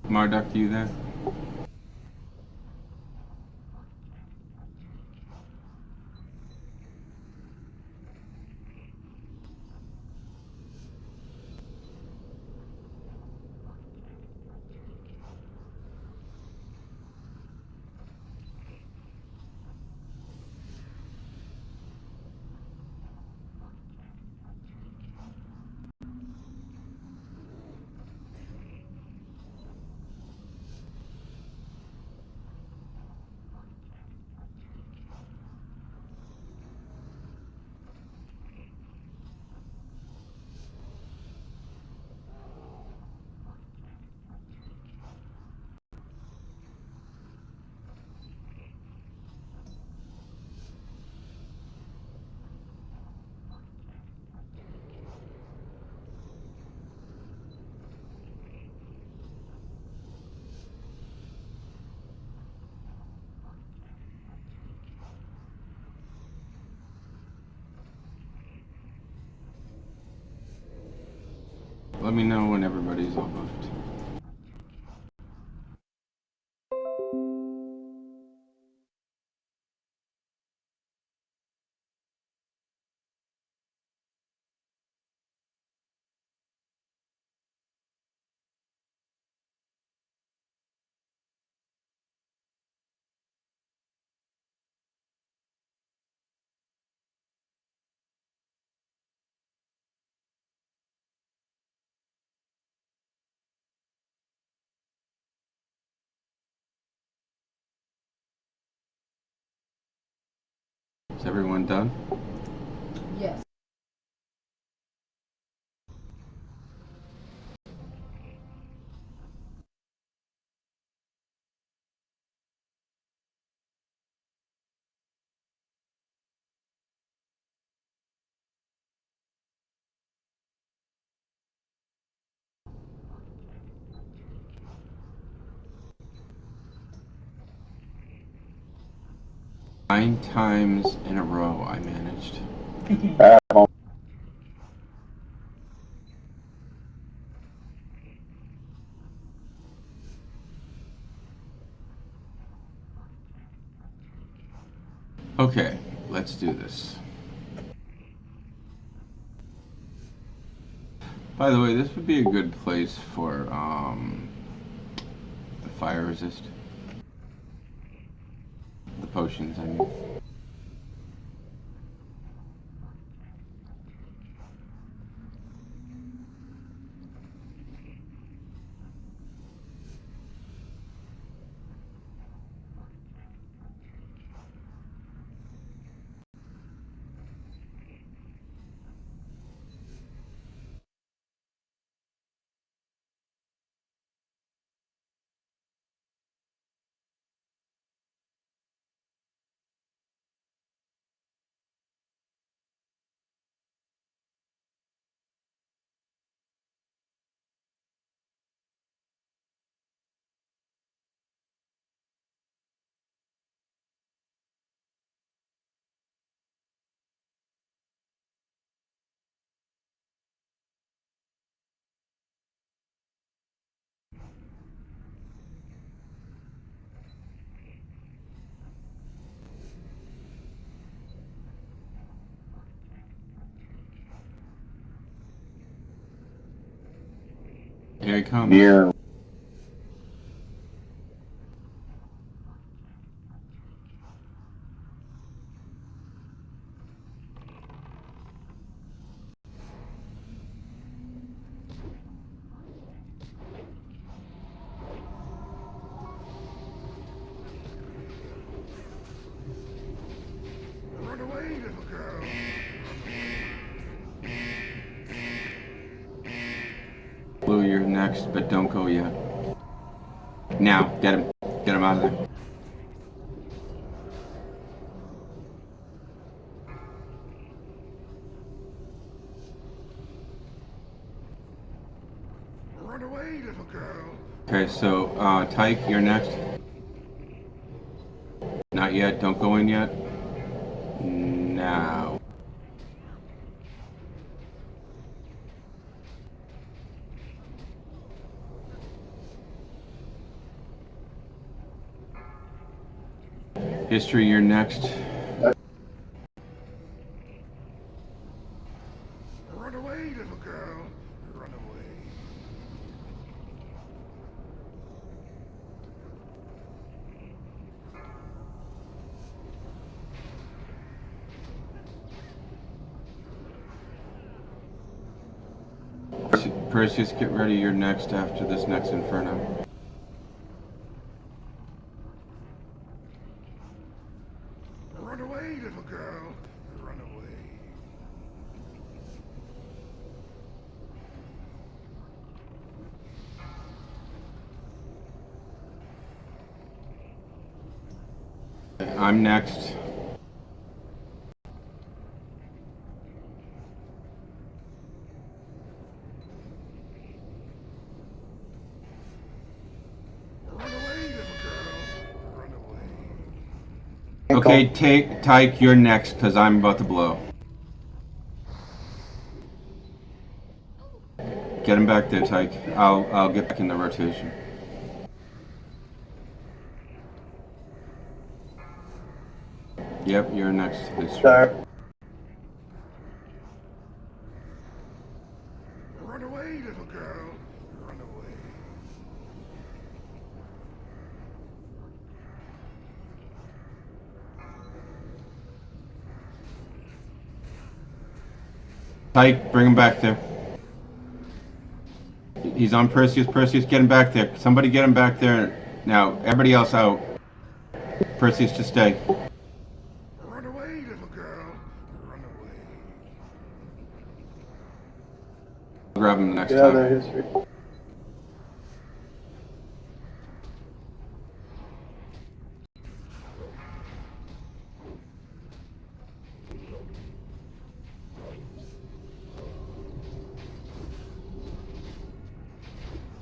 A: Marduk, you there? Let me know when everybody's all moved. Is everyone done?
E: Yes.
A: Nine times in a row I managed. Okay, let's do this. By the way, this would be a good place for the fire resist. The potions, I mean. Here he comes.
F: Near.
H: Run away, little girl.
A: Blue, you're next, but don't go yet. Now, get him. Get him out of there.
H: Run away, little girl.
A: Okay, so, Tyke, you're next. Not yet, don't go in yet. Now. History, you're next.
H: Run away, little girl. Run away.
A: Perseus, get ready, you're next after this next inferno.
H: Run away, little girl. Run away.
A: I'm next.
H: Run away, little girl. Run away.
A: Okay, Tyke, you're next, because I'm about to blow. Get him back there, Tyke. I'll get back in the rotation. Yep, you're next.
G: Start.
H: Run away, little girl. Run away.
A: Tyke, bring him back there. He's on Perseus. Perseus, get him back there. Somebody get him back there. Now, everybody else out. Perseus, just stay.
H: Run away, little girl. Run away.
A: Grab him next
G: Get out of
A: time.
G: there, history.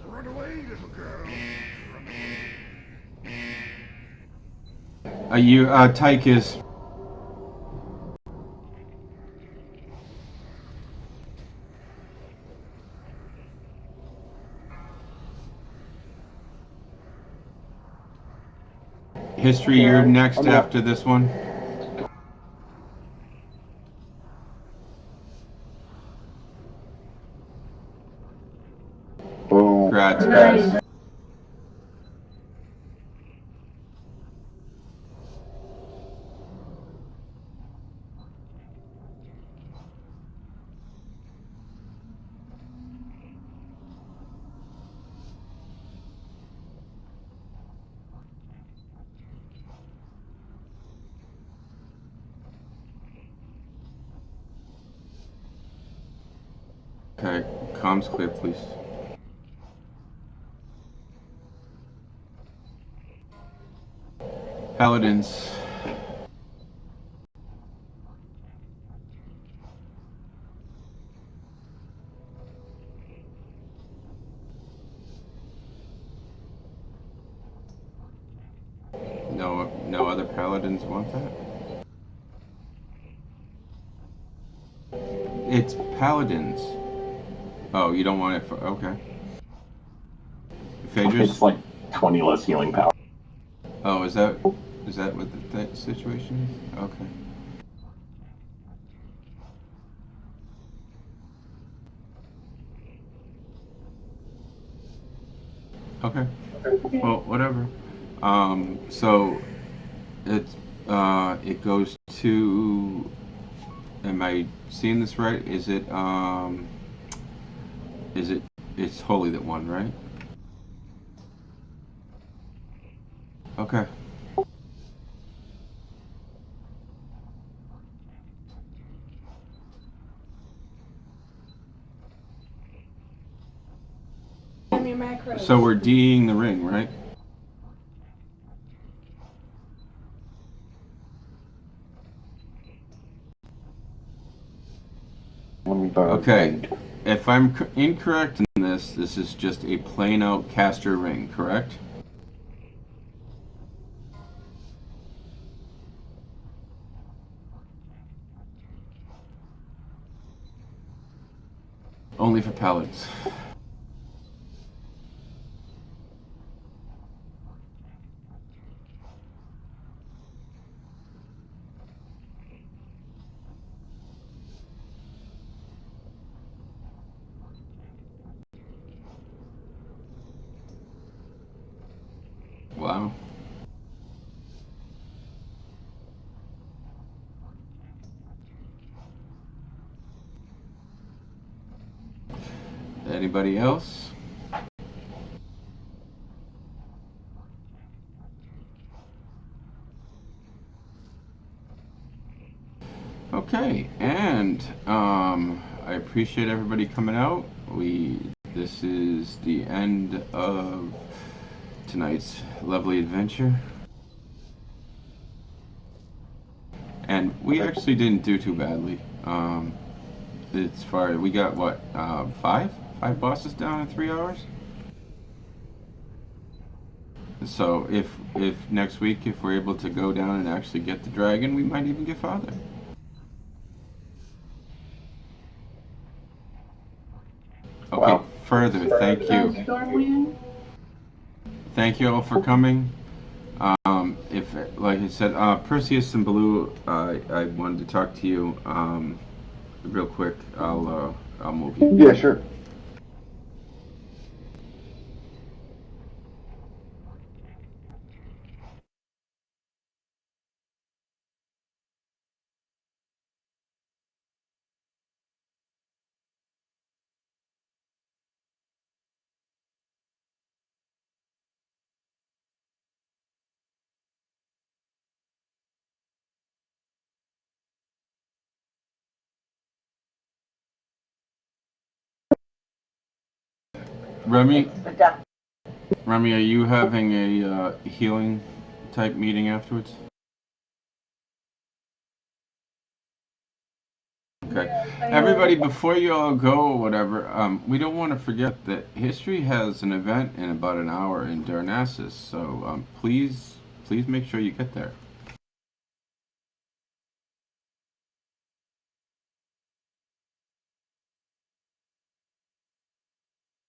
H: Run away, little girl. Run away.
A: Tyke is. History, you're next
G: I'm up.
A: after this one.
F: Boom.
A: Congrats,
I: Nice.
A: guys. Okay, comms clear, please. Paladins. No other paladins want that? It's paladins. Oh, you don't want it for, okay. Phaedrus?
J: It's like 20 less healing power.
A: Oh, is that what the situation is? Okay. Okay. Well, whatever. So it goes to. Am I seeing this right? Is it? It's Holy that won, right? Okay.
E: Give me macros.
A: So we're D'ing the ring, right?
F: Let me
A: Okay. If I'm incorrect in this, this is just a plain out caster ring, correct? Only for paladins. Wow. Anybody else? Okay, and I appreciate everybody coming out. This is the end of tonight's lovely adventure. And we actually didn't do too badly. As far we got what, five bosses down in 3 hours. So if next week if we're able to go down and actually get the dragon, we might even get farther. Okay,
G: Wow.
A: further. Thank you.
I: Stormwind?
A: Thank you all for coming. If, like I said, Perseus and Baloo, I wanted to talk to you real quick. I'll move you.
G: Yeah, sure.
A: Remy, Remy, are you having a healing type meeting afterwards? Okay. Everybody, before you all go or whatever, we don't want to forget that history has an event in about an hour in Darnassus. So please make sure you get there.